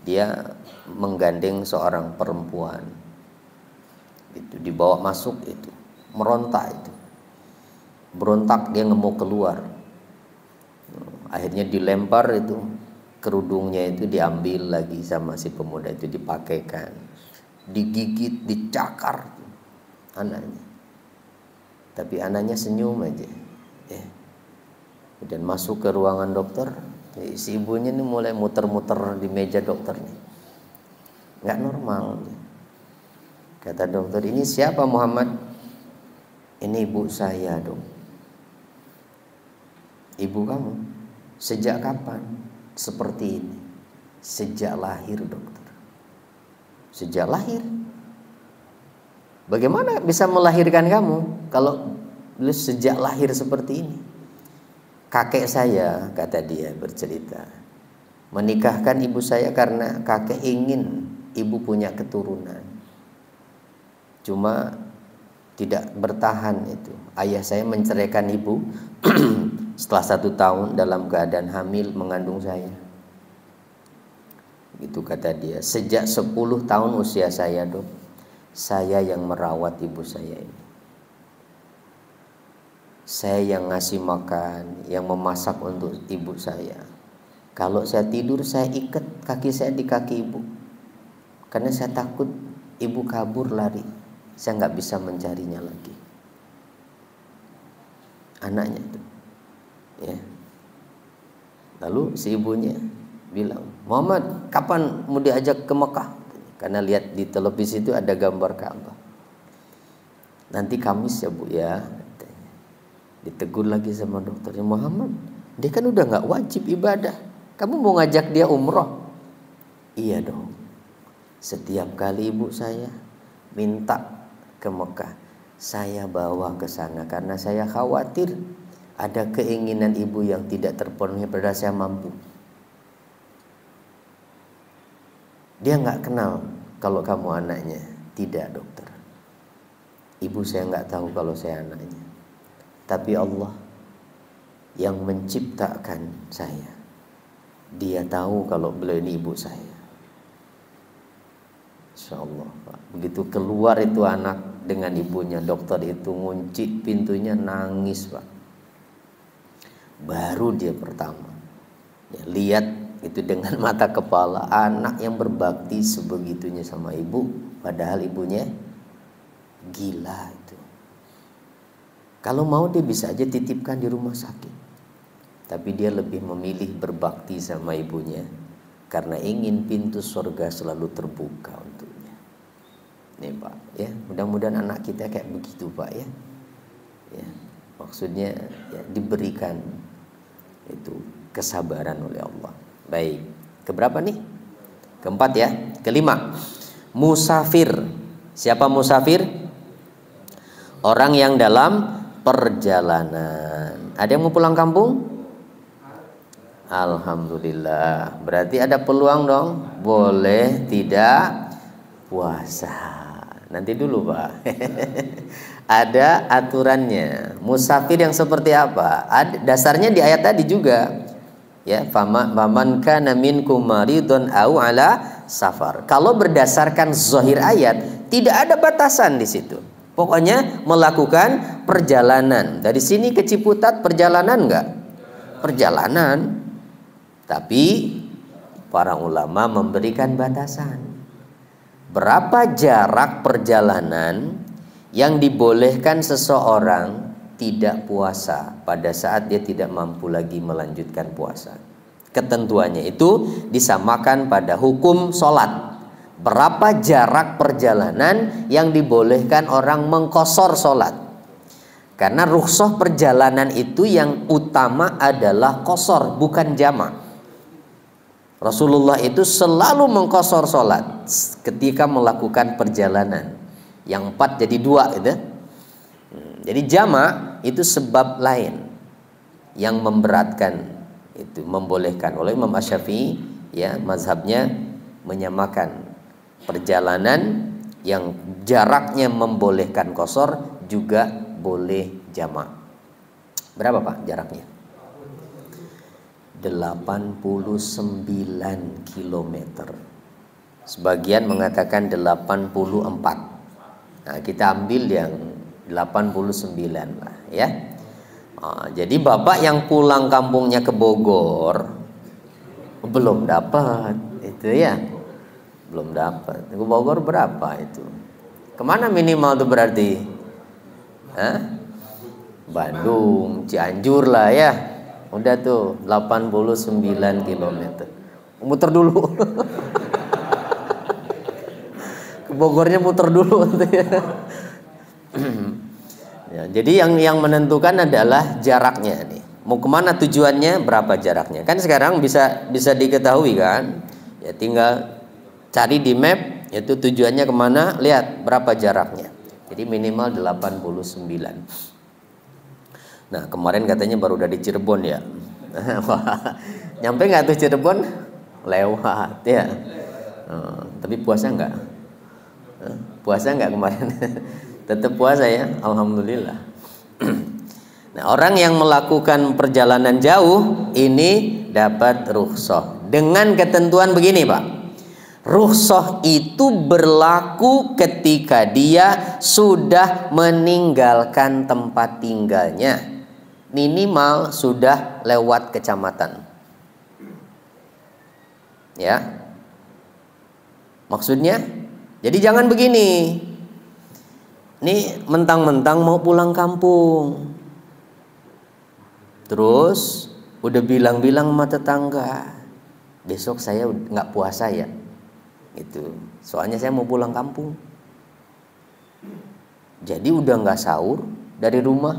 dia menggandeng seorang perempuan. Itu dibawa masuk, itu merontak, itu berontak, dia nggak mau keluar. Akhirnya dilempar, itu kerudungnya itu diambil lagi sama si pemuda itu, dipakaikan, digigit, dicakar anaknya. Tapi anaknya senyum aja. Kemudian masuk ke ruangan dokter, si ibunya ini mulai muter-muter di meja dokternya, nggak normal. Kata dokter, ini siapa Muhammad? Ini ibu saya, dong. Ibu kamu? Sejak kapan seperti ini? Sejak lahir, dokter. Sejak lahir. Bagaimana bisa melahirkan kamu kalau lu sejak lahir seperti ini? Kakek saya, kata dia bercerita, menikahkan ibu saya karena kakek ingin ibu punya keturunan. Cuma tidak bertahan itu. Ayah saya menceraikan ibu setelah 1 tahun dalam keadaan hamil mengandung saya. Itu kata dia. Sejak 10 tahun usia saya, dok, saya yang merawat ibu saya ini. Saya yang ngasih makan, yang memasak untuk ibu saya. Kalau saya tidur, saya ikat kaki saya di kaki ibu, karena saya takut ibu kabur lari. Saya nggak bisa mencarinya lagi. Anaknya itu, ya. Lalu si ibunya bilang, Muhammad, kapan mau diajak ke Mekah? Karena lihat di televisi itu ada gambar Ka'bah. Nanti Kamis ya Bu ya. Ditegur lagi sama dokternya, Muhammad, dia kan udah nggak wajib ibadah, kamu mau ngajak dia umroh? Iya dong. Setiap kali ibu saya minta ke Mekah, saya bawa ke sana karena saya khawatir ada keinginan ibu yang tidak terpenuhi padahal saya mampu. Dia nggak kenal kalau kamu anaknya. Tidak, dokter. Ibu saya nggak tahu kalau saya anaknya. Tapi Allah yang menciptakan saya, Dia tahu kalau beliau ini ibu saya. Insyaallah, Pak. Begitu keluar itu anak dengan ibunya, dokter itu ngunci pintunya, nangis, Pak. Baru dia pertama ya, lihat itu dengan mata kepala anak yang berbakti sebegitunya sama ibu, padahal ibunya gila itu. Kalau mau dia bisa aja titipkan di rumah sakit, tapi dia lebih memilih berbakti sama ibunya karena ingin pintu surga selalu terbuka untuknya. Nih Pak, ya, mudah-mudahan anak kita kayak begitu Pak, ya. Ya, maksudnya ya, diberikan itu kesabaran oleh Allah. Baik, keberapa nih? Keempat ya. Kelima, musafir. Siapa musafir? Orang yang dalam perjalanan. Ada yang mau pulang kampung? Alhamdulillah. Berarti ada peluang dong. Boleh tidak puasa. Nanti dulu Pak. Ada aturannya. Musafir yang seperti apa? Dasarnya di ayat tadi juga. Ya, faman kana minkum maridun au ala safar. Kalau berdasarkan zahir ayat, tidak ada batasan di situ. Pokoknya melakukan perjalanan. Dari sini ke Ciputat perjalanan enggak? Perjalanan. Tapi para ulama memberikan batasan. Berapa jarak perjalanan yang dibolehkan seseorang tidak puasa pada saat dia tidak mampu lagi melanjutkan puasa? Ketentuannya itu disamakan pada hukum sholat. Berapa jarak perjalanan yang dibolehkan orang mengqashar sholat? Karena rukhsah perjalanan itu yang utama adalah qashar, bukan jamak. Rasulullah itu selalu mengqashar sholat ketika melakukan perjalanan. Yang 4 jadi 2 gitu. Jadi jamak itu sebab lain yang memberatkan, itu membolehkan. Oleh Imam Asy-Syafi'i ya, mazhabnya menyamakan perjalanan yang jaraknya membolehkan qashar juga boleh jamak. Berapa Pak jaraknya? 89 kilometer. Sebagian mengatakan 84. Nah, kita ambil yang 89 lah ya. Jadi bapak yang pulang kampungnya ke Bogor belum dapat itu ya, belum dapat. Ke Bogor berapa itu? Kemana minimal tuh berarti? Bandung, Cianjur lah ya. Udah tuh 89 kilometer. Muter dulu. Ke Bogornya muter dulu ya. Ya, jadi yang menentukan adalah jaraknya nih. Mau kemana tujuannya, berapa jaraknya. Kan sekarang bisa diketahui kan. Ya tinggal cari di map, itu tujuannya kemana, lihat berapa jaraknya. Jadi minimal 89. Nah kemarin katanya baru udah di Cirebon ya. Nyampe nggak tuh Cirebon? Lewat ya. Tapi puasa nggak? Puasa nggak kemarin? Tetap puasa ya, alhamdulillah. Nah, orang yang melakukan perjalanan jauh ini dapat rukhsah dengan ketentuan begini Pak. Rukhsah itu berlaku ketika dia sudah meninggalkan tempat tinggalnya, minimal sudah lewat kecamatan. Ya, maksudnya, jadi jangan begini. Nih mentang-mentang mau pulang kampung, terus udah bilang-bilang sama tetangga, besok saya nggak puasa ya, itu soalnya saya mau pulang kampung. Jadi udah nggak sahur dari rumah,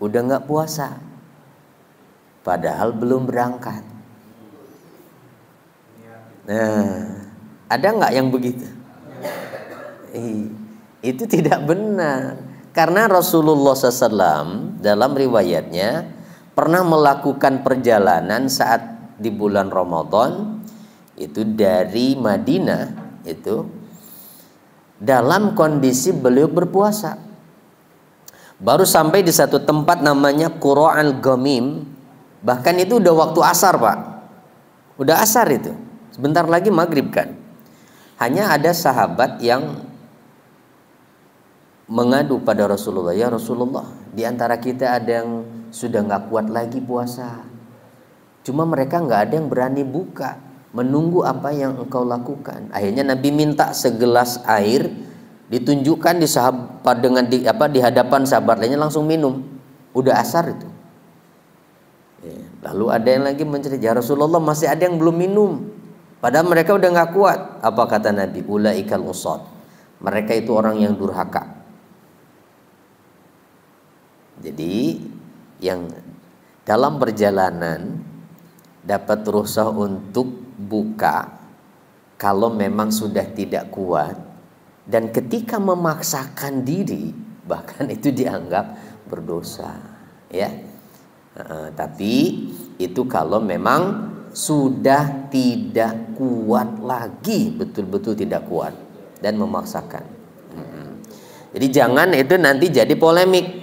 udah nggak puasa, padahal belum berangkat. Nah, ada nggak yang begitu? Itu tidak benar. Karena Rasulullah SAW dalam riwayatnya pernah melakukan perjalanan saat di bulan Ramadan itu dari Madinah itu dalam kondisi beliau berpuasa. Baru sampai di satu tempat namanya Qura al-Ghamim. Bahkan itu udah waktu asar Pak. Udah asar itu. Sebentar lagi maghrib kan. Hanya ada sahabat yang mengadu pada Rasulullah, ya Rasulullah, di antara kita ada yang sudah nggak kuat lagi puasa. Cuma mereka nggak ada yang berani buka, menunggu apa yang engkau lakukan. Akhirnya Nabi minta segelas air, ditunjukkan di hadapan sahabat lainnya, langsung minum. Udah asar itu. Lalu ada yang lagi mencerita, ya Rasulullah masih ada yang belum minum, padahal mereka udah nggak kuat. Apa kata Nabi? Ulaikal usad. Mereka itu orang yang durhaka. Jadi yang dalam perjalanan dapat rukhsah untuk buka kalau memang sudah tidak kuat, dan ketika memaksakan diri bahkan itu dianggap berdosa ya. Tapi itu kalau memang sudah tidak kuat lagi, betul-betul tidak kuat dan memaksakan. Jadi jangan itu nanti jadi polemik.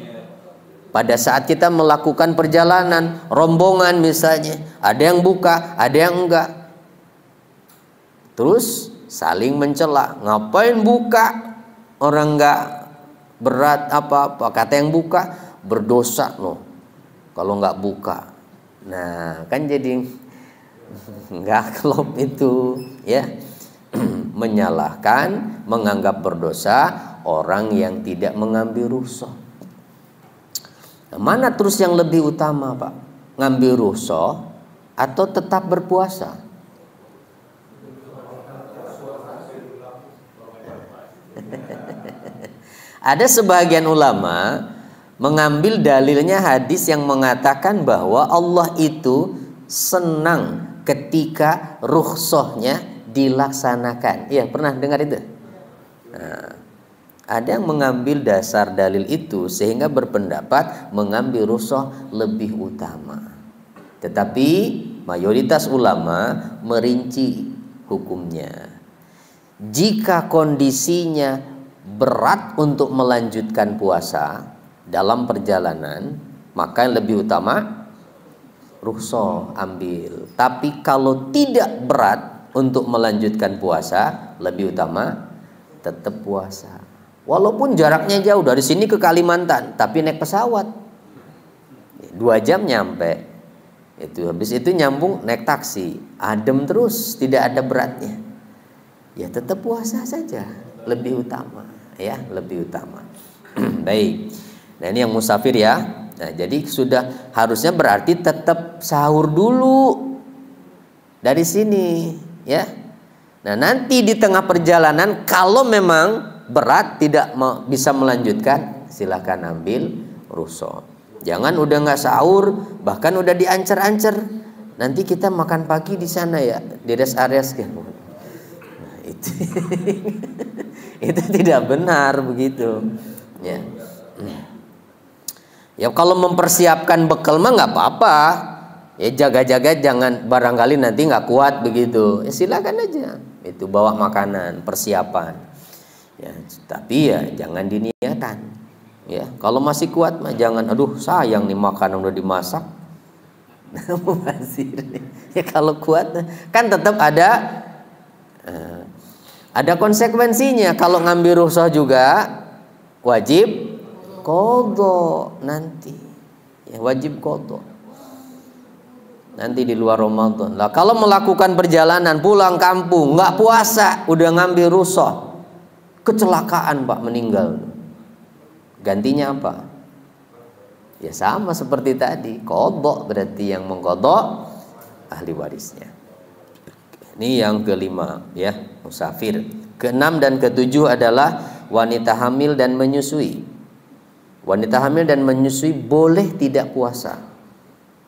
Pada saat kita melakukan perjalanan, rombongan misalnya, ada yang buka, ada yang enggak. Terus saling mencela, ngapain buka? Orang enggak berat apa-apa, kata yang buka berdosa loh kalau enggak buka. Nah, kan jadi enggak klop itu ya. Menyalahkan, menganggap berdosa orang yang tidak mengambil rukhsah. Nah, mana terus yang lebih utama Pak? Ngambil rukhsah atau tetap berpuasa? Ada sebagian ulama mengambil dalilnya hadis yang mengatakan bahwa Allah itu senang ketika rukhsahnya dilaksanakan. Iya, pernah dengar itu? Nah, ada yang mengambil dasar dalil itu sehingga berpendapat mengambil rukhsah lebih utama. Tetapi mayoritas ulama merinci hukumnya. Jika kondisinya berat untuk melanjutkan puasa dalam perjalanan, maka yang lebih utama rukhsah ambil. Tapi kalau tidak berat untuk melanjutkan puasa, lebih utama tetap puasa. Walaupun jaraknya jauh dari sini ke Kalimantan, tapi naik pesawat 2 jam nyampe. Itu habis itu nyambung naik taksi, adem terus, tidak ada beratnya. Ya tetap puasa saja, lebih utama, ya, lebih utama. Baik. Nah, ini yang musafir ya. Nah, jadi sudah harusnya berarti tetap sahur dulu dari sini, ya. Nah, nanti di tengah perjalanan kalau memang berat tidak bisa melanjutkan, silakan ambil rukhsah. Jangan udah nggak sahur, bahkan udah diancer-ancer. Nanti kita makan pagi di sana ya, di rest area sekian. Nah, itu itu tidak benar begitu. Ya. Ya kalau mempersiapkan bekal mah nggak apa-apa. Ya jaga-jaga jangan barangkali nanti nggak kuat begitu. Ya silakan aja. Itu bawa makanan, persiapan. Ya, tapi ya jangan diniatan. Ya, kalau masih kuat mah jangan, aduh sayang nih makanan udah dimasak. Ya kalau kuat kan tetap ada konsekuensinya. Kalau ngambil rukhsah juga wajib qadha nanti. Ya, wajib qadha. Nanti di luar Ramadan. Lah kalau melakukan perjalanan pulang kampung nggak puasa, udah ngambil rukhsah, kecelakaan Pak, meninggal. Gantinya apa? Ya sama seperti tadi, qadha, berarti yang mengqadha ahli warisnya. Ini yang kelima ya, musafir. Keenam dan ketujuh adalah wanita hamil dan menyusui. Wanita hamil dan menyusui boleh tidak puasa.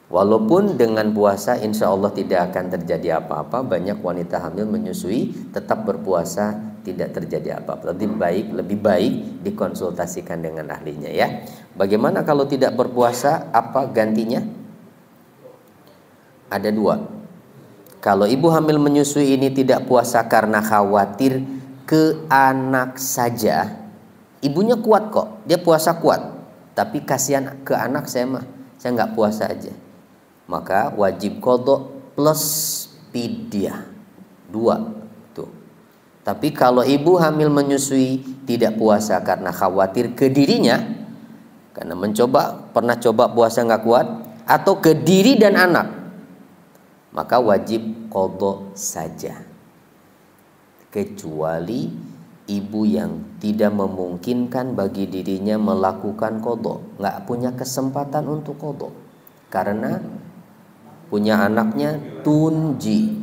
Walaupun dengan puasa insya Allah tidak akan terjadi apa-apa. Banyak wanita hamil menyusui tetap berpuasa, tidak terjadi apa-apa. Lebih baik dikonsultasikan dengan ahlinya ya. Bagaimana kalau tidak berpuasa, apa gantinya? Ada 2. Kalau ibu hamil menyusui ini tidak puasa karena khawatir ke anak saja, ibunya kuat kok, dia puasa kuat, tapi kasihan ke anak, saya nggak puasa aja, maka wajib qadha plus fidyah 2 tuh. Tapi kalau ibu hamil menyusui tidak puasa karena khawatir ke dirinya, karena pernah coba puasa nggak kuat, atau ke diri dan anak, maka wajib qadha saja. Kecuali ibu yang tidak memungkinkan bagi dirinya melakukan qadha, nggak punya kesempatan untuk qadha karena punya anaknya tunji.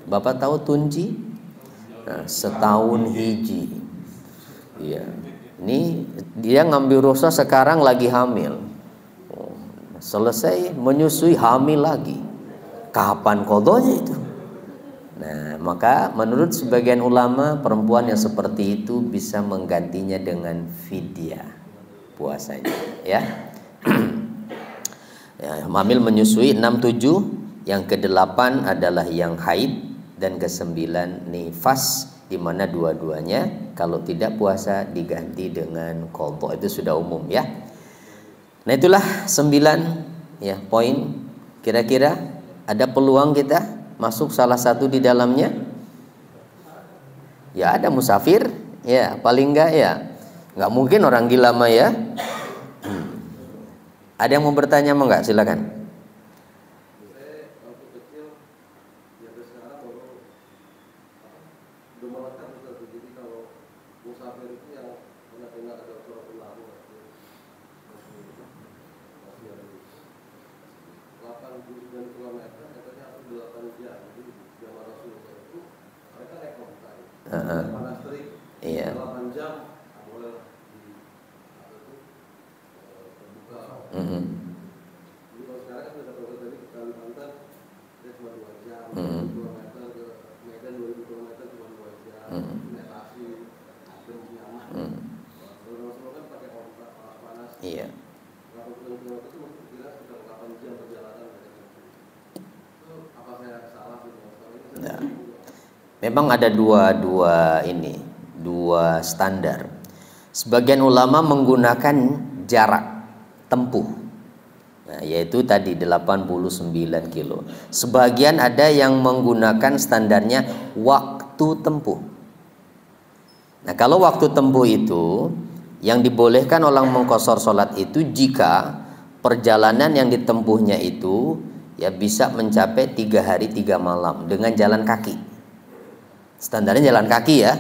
Bapak tahu tunji? Nah, setahun hiji. Iya. Ini dia ngambil rukhsah sekarang lagi hamil. Selesai menyusui hamil lagi. Kapan qadhanya itu? Nah, maka menurut sebagian ulama perempuan yang seperti itu bisa menggantinya dengan fidyah puasanya, ya. Ya, hamil menyusui 6-7, yang ke-8 adalah yang haid, dan ke-9 nifas, di mana dua-duanya kalau tidak puasa diganti dengan qadha. Itu sudah umum ya. Nah, itulah 9 ya poin. Kira-kira ada peluang kita masuk salah satu di dalamnya? Ya ada musafir, ya paling enggak ya. Enggak mungkin orang gila mah ya. Ada yang mau bertanya mau enggak? Silakan. Iya. Nah, memang ada dua standar. Sebagian ulama menggunakan jarak tempuh, nah, yaitu tadi 89 kilo. Sebagian ada yang menggunakan standarnya waktu tempuh. Nah, kalau waktu tempuh itu yang dibolehkan orang mengqashar sholat itu jika perjalanan yang ditempuhnya itu ya bisa mencapai 3 hari 3 malam dengan jalan kaki. Standarnya jalan kaki ya,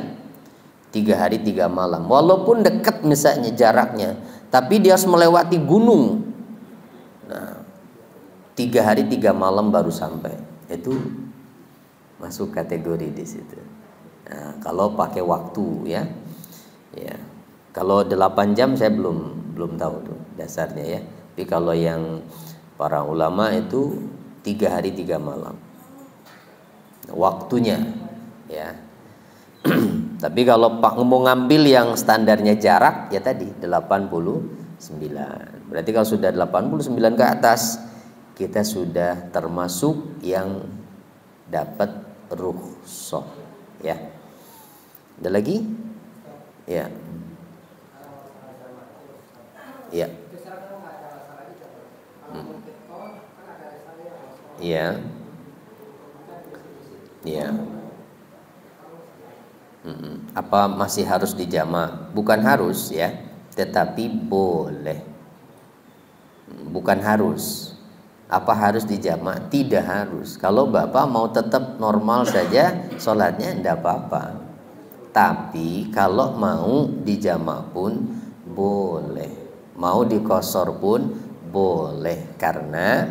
3 hari 3 malam. Walaupun dekat misalnya jaraknya, tapi dia harus melewati gunung. Nah, 3 hari 3 malam baru sampai. Itu masuk kategori di situ. Nah, kalau pakai waktu ya. Ya. Kalau 8 jam saya belum tahu tuh dasarnya ya. Tapi kalau yang para ulama itu 3 hari 3 malam. Waktunya ya. Tapi kalau Pak mau ngambil yang standarnya jarak ya tadi 89. Berarti kalau sudah 89 ke atas kita sudah termasuk yang dapat rukhsah ya. Ada lagi? Ya. Ya. Iya. Iya. Apa masih harus dijamak? Bukan harus ya, tetapi boleh. Bukan harus. Apa harus dijamak? Tidak harus. Kalau Bapak mau tetap normal saja sholatnya tidak apa-apa. Tapi kalau mau dijamak pun boleh. Mau diqashar pun boleh karena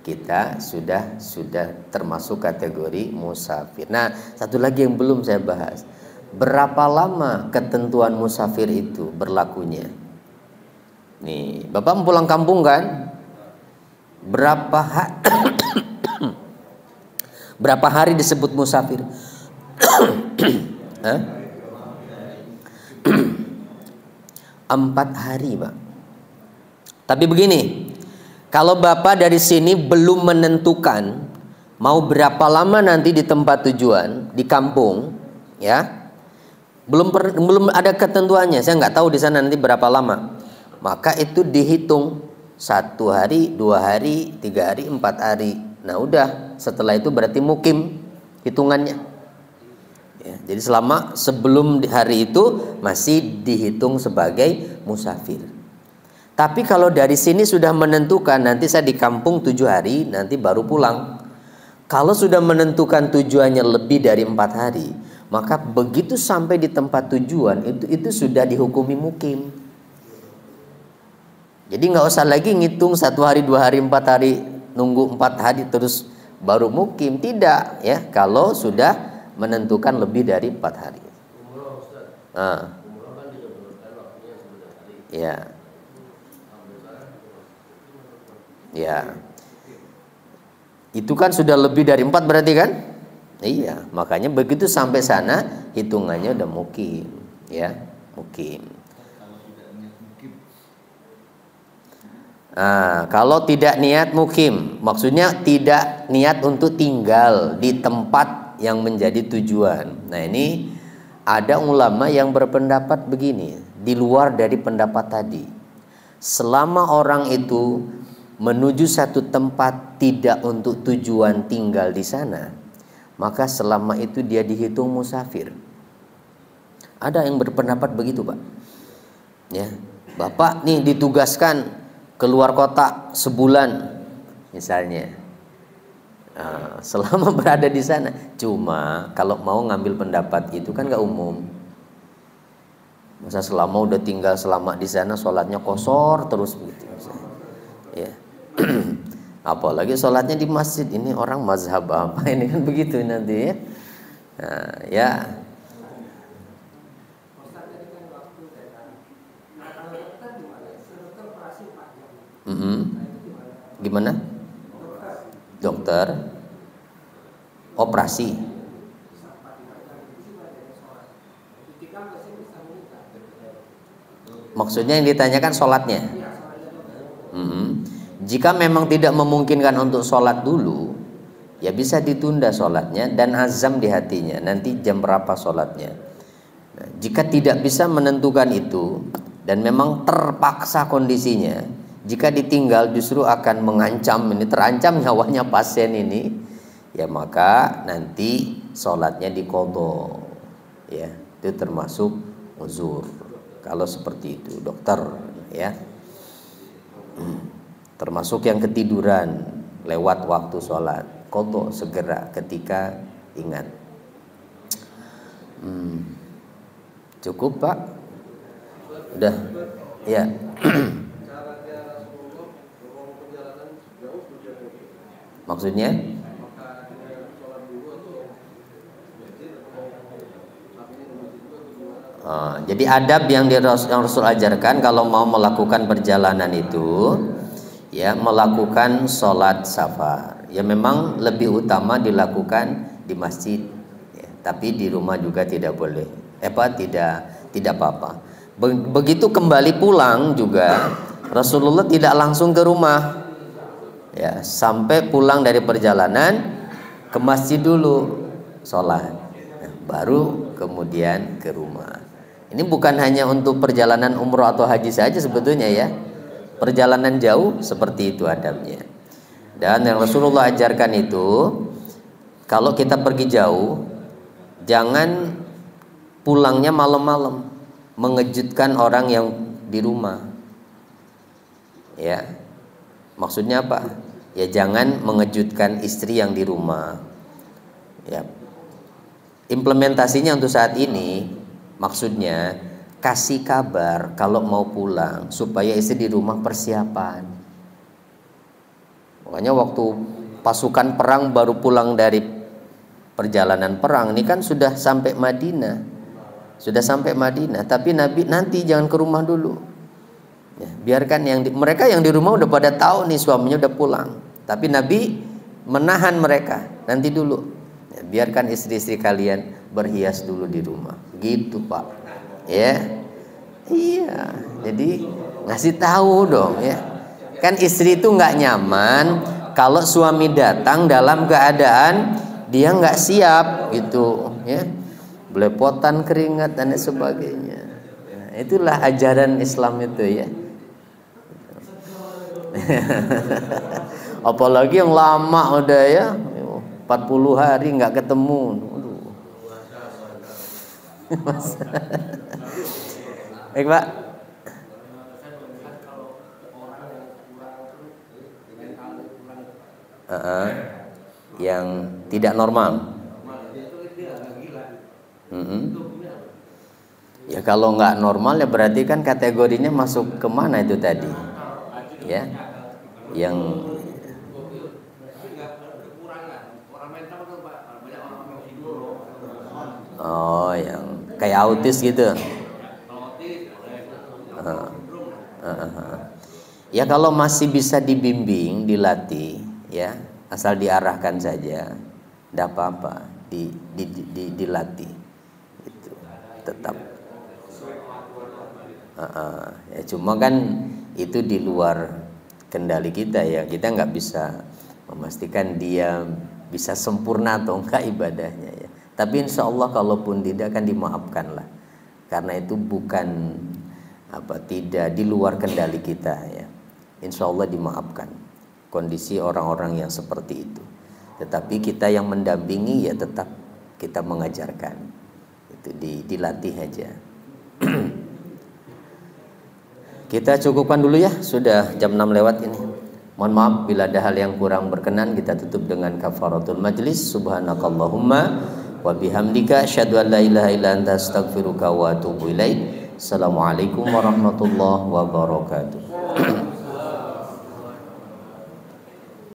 kita sudah termasuk kategori musafir. Nah, satu lagi yang belum saya bahas. Berapa lama ketentuan musafir itu berlakunya? Nih, Bapak pulang kampung kan? Berapa hari disebut musafir? 4 hari, Pak. Tapi begini, kalau Bapak dari sini belum menentukan mau berapa lama nanti di tempat tujuan di kampung, ya, belum ada ketentuannya. Saya nggak tahu di sana nanti berapa lama. Maka itu dihitung 1 hari, 2 hari, 3 hari, 4 hari. Nah udah, setelah itu berarti mukim hitungannya. Ya, jadi selama sebelum hari itu masih dihitung sebagai musafir. Tapi kalau dari sini sudah menentukan nanti saya di kampung 7 hari, nanti baru pulang. Kalau sudah menentukan tujuannya lebih dari 4 hari, maka begitu sampai di tempat tujuan itu sudah dihukumi mukim. Jadi nggak usah lagi ngitung 1 hari, 2 hari, 4 hari, nunggu 4 hari terus baru mukim. Tidak ya, kalau sudah menentukan lebih dari 4 hari. Ya. Ya. Itu kan sudah lebih dari 4 berarti kan? Iya, makanya begitu sampai sana hitungannya udah mukim, ya, mukim. Nah, kalau tidak niat mukim, maksudnya tidak niat untuk tinggal di tempat yang menjadi tujuan. Nah, ini ada ulama yang berpendapat begini, di luar dari pendapat tadi. Selama orang itu menuju satu tempat tidak untuk tujuan tinggal di sana, maka selama itu dia dihitung musafir. Ada yang berpendapat begitu, Pak. Ya, Bapak nih ditugaskan keluar kota sebulan misalnya. Nah, selama berada di sana, cuma kalau mau ngambil pendapat itu kan gak umum. Masa selama udah tinggal selama di sana sholatnya kosor terus begitu misalnya. Ya. Apalagi sholatnya di masjid, ini orang mazhab apa ini kan begitu nanti ya. Nah, ya. Gimana? Dokter operasi. Maksudnya yang ditanyakan sholatnya. Jika memang tidak memungkinkan untuk sholat dulu, ya bisa ditunda sholatnya dan azam di hatinya nanti jam berapa sholatnya. Nah, jika tidak bisa menentukan itu dan memang terpaksa kondisinya, jika ditinggal justru akan mengancam, ini terancam nyawanya pasien ini, ya maka nanti sholatnya diqadha, ya itu termasuk uzur. Kalau seperti itu dokter, ya termasuk yang ketiduran lewat waktu sholat, qadha segera ketika ingat. Cukup Pak? Udah? Ya. Maksudnya? Jadi adab yang Rasul ajarkan kalau mau melakukan perjalanan itu, ya melakukan sholat safar. Ya memang lebih utama dilakukan di masjid, ya, tapi di rumah juga tidak boleh. Tidak apa-apa. Begitu kembali pulang juga Rasulullah tidak langsung ke rumah, ya sampai pulang dari perjalanan ke masjid dulu sholat, baru kemudian ke rumah. Ini bukan hanya untuk perjalanan umroh atau haji saja sebetulnya, ya perjalanan jauh seperti itu adabnya. Dan yang Rasulullah ajarkan itu, kalau kita pergi jauh jangan pulangnya malam-malam mengejutkan orang yang di rumah, ya maksudnya apa? Ya jangan mengejutkan istri yang di rumah, ya implementasinya untuk saat ini maksudnya kasih kabar kalau mau pulang supaya istri di rumah persiapan. Makanya waktu pasukan perang baru pulang dari perjalanan perang ini kan sudah sampai Madinah, tapi Nabi nanti jangan ke rumah dulu, ya, biarkan mereka yang di rumah udah pada tahu nih suaminya udah pulang, tapi Nabi menahan mereka nanti dulu, ya, biarkan istri-istri kalian berhias dulu di rumah, gitu Pak, ya iya, jadi ngasih tahu dong, ya kan istri itu nggak nyaman kalau suami datang dalam keadaan dia nggak siap gitu, ya belepotan keringat dan sebagainya. Nah, itulah ajaran Islam itu, ya. Apalagi yang lama udah, ya 40 hari nggak ketemu. Baik Pak. Yang tidak normal. Ya kalau nggak normal ya berarti kan kategorinya masuk kemana itu tadi, ya yang yang kayak autis gitu. Ya kalau masih bisa dibimbing, dilatih, ya asal diarahkan saja, tidak apa-apa, dilatih itu tetap. Ya cuma kan itu di luar kendali kita, ya kita nggak bisa memastikan dia bisa sempurna atau enggak ibadahnya, ya. Tapi insya Allah kalaupun tidak akan dimaafkan lah, karena itu bukan tidak di luar kendali kita, ya. Insya Allah dimaafkan kondisi orang-orang yang seperti itu. Tetapi kita yang mendampingi ya tetap kita mengajarkan, itu dilatih aja. Kita cukupkan dulu ya, sudah jam 6 lewat ini. Mohon maaf bila ada hal yang kurang berkenan. Kita tutup dengan kafaratul majlis. Subhanakallahumma wa bihamdika asyhadu an la ilaha illa anta astaghfiruka wa atubu ilaik. Assalamualaikum warahmatullahi wabarakatuh.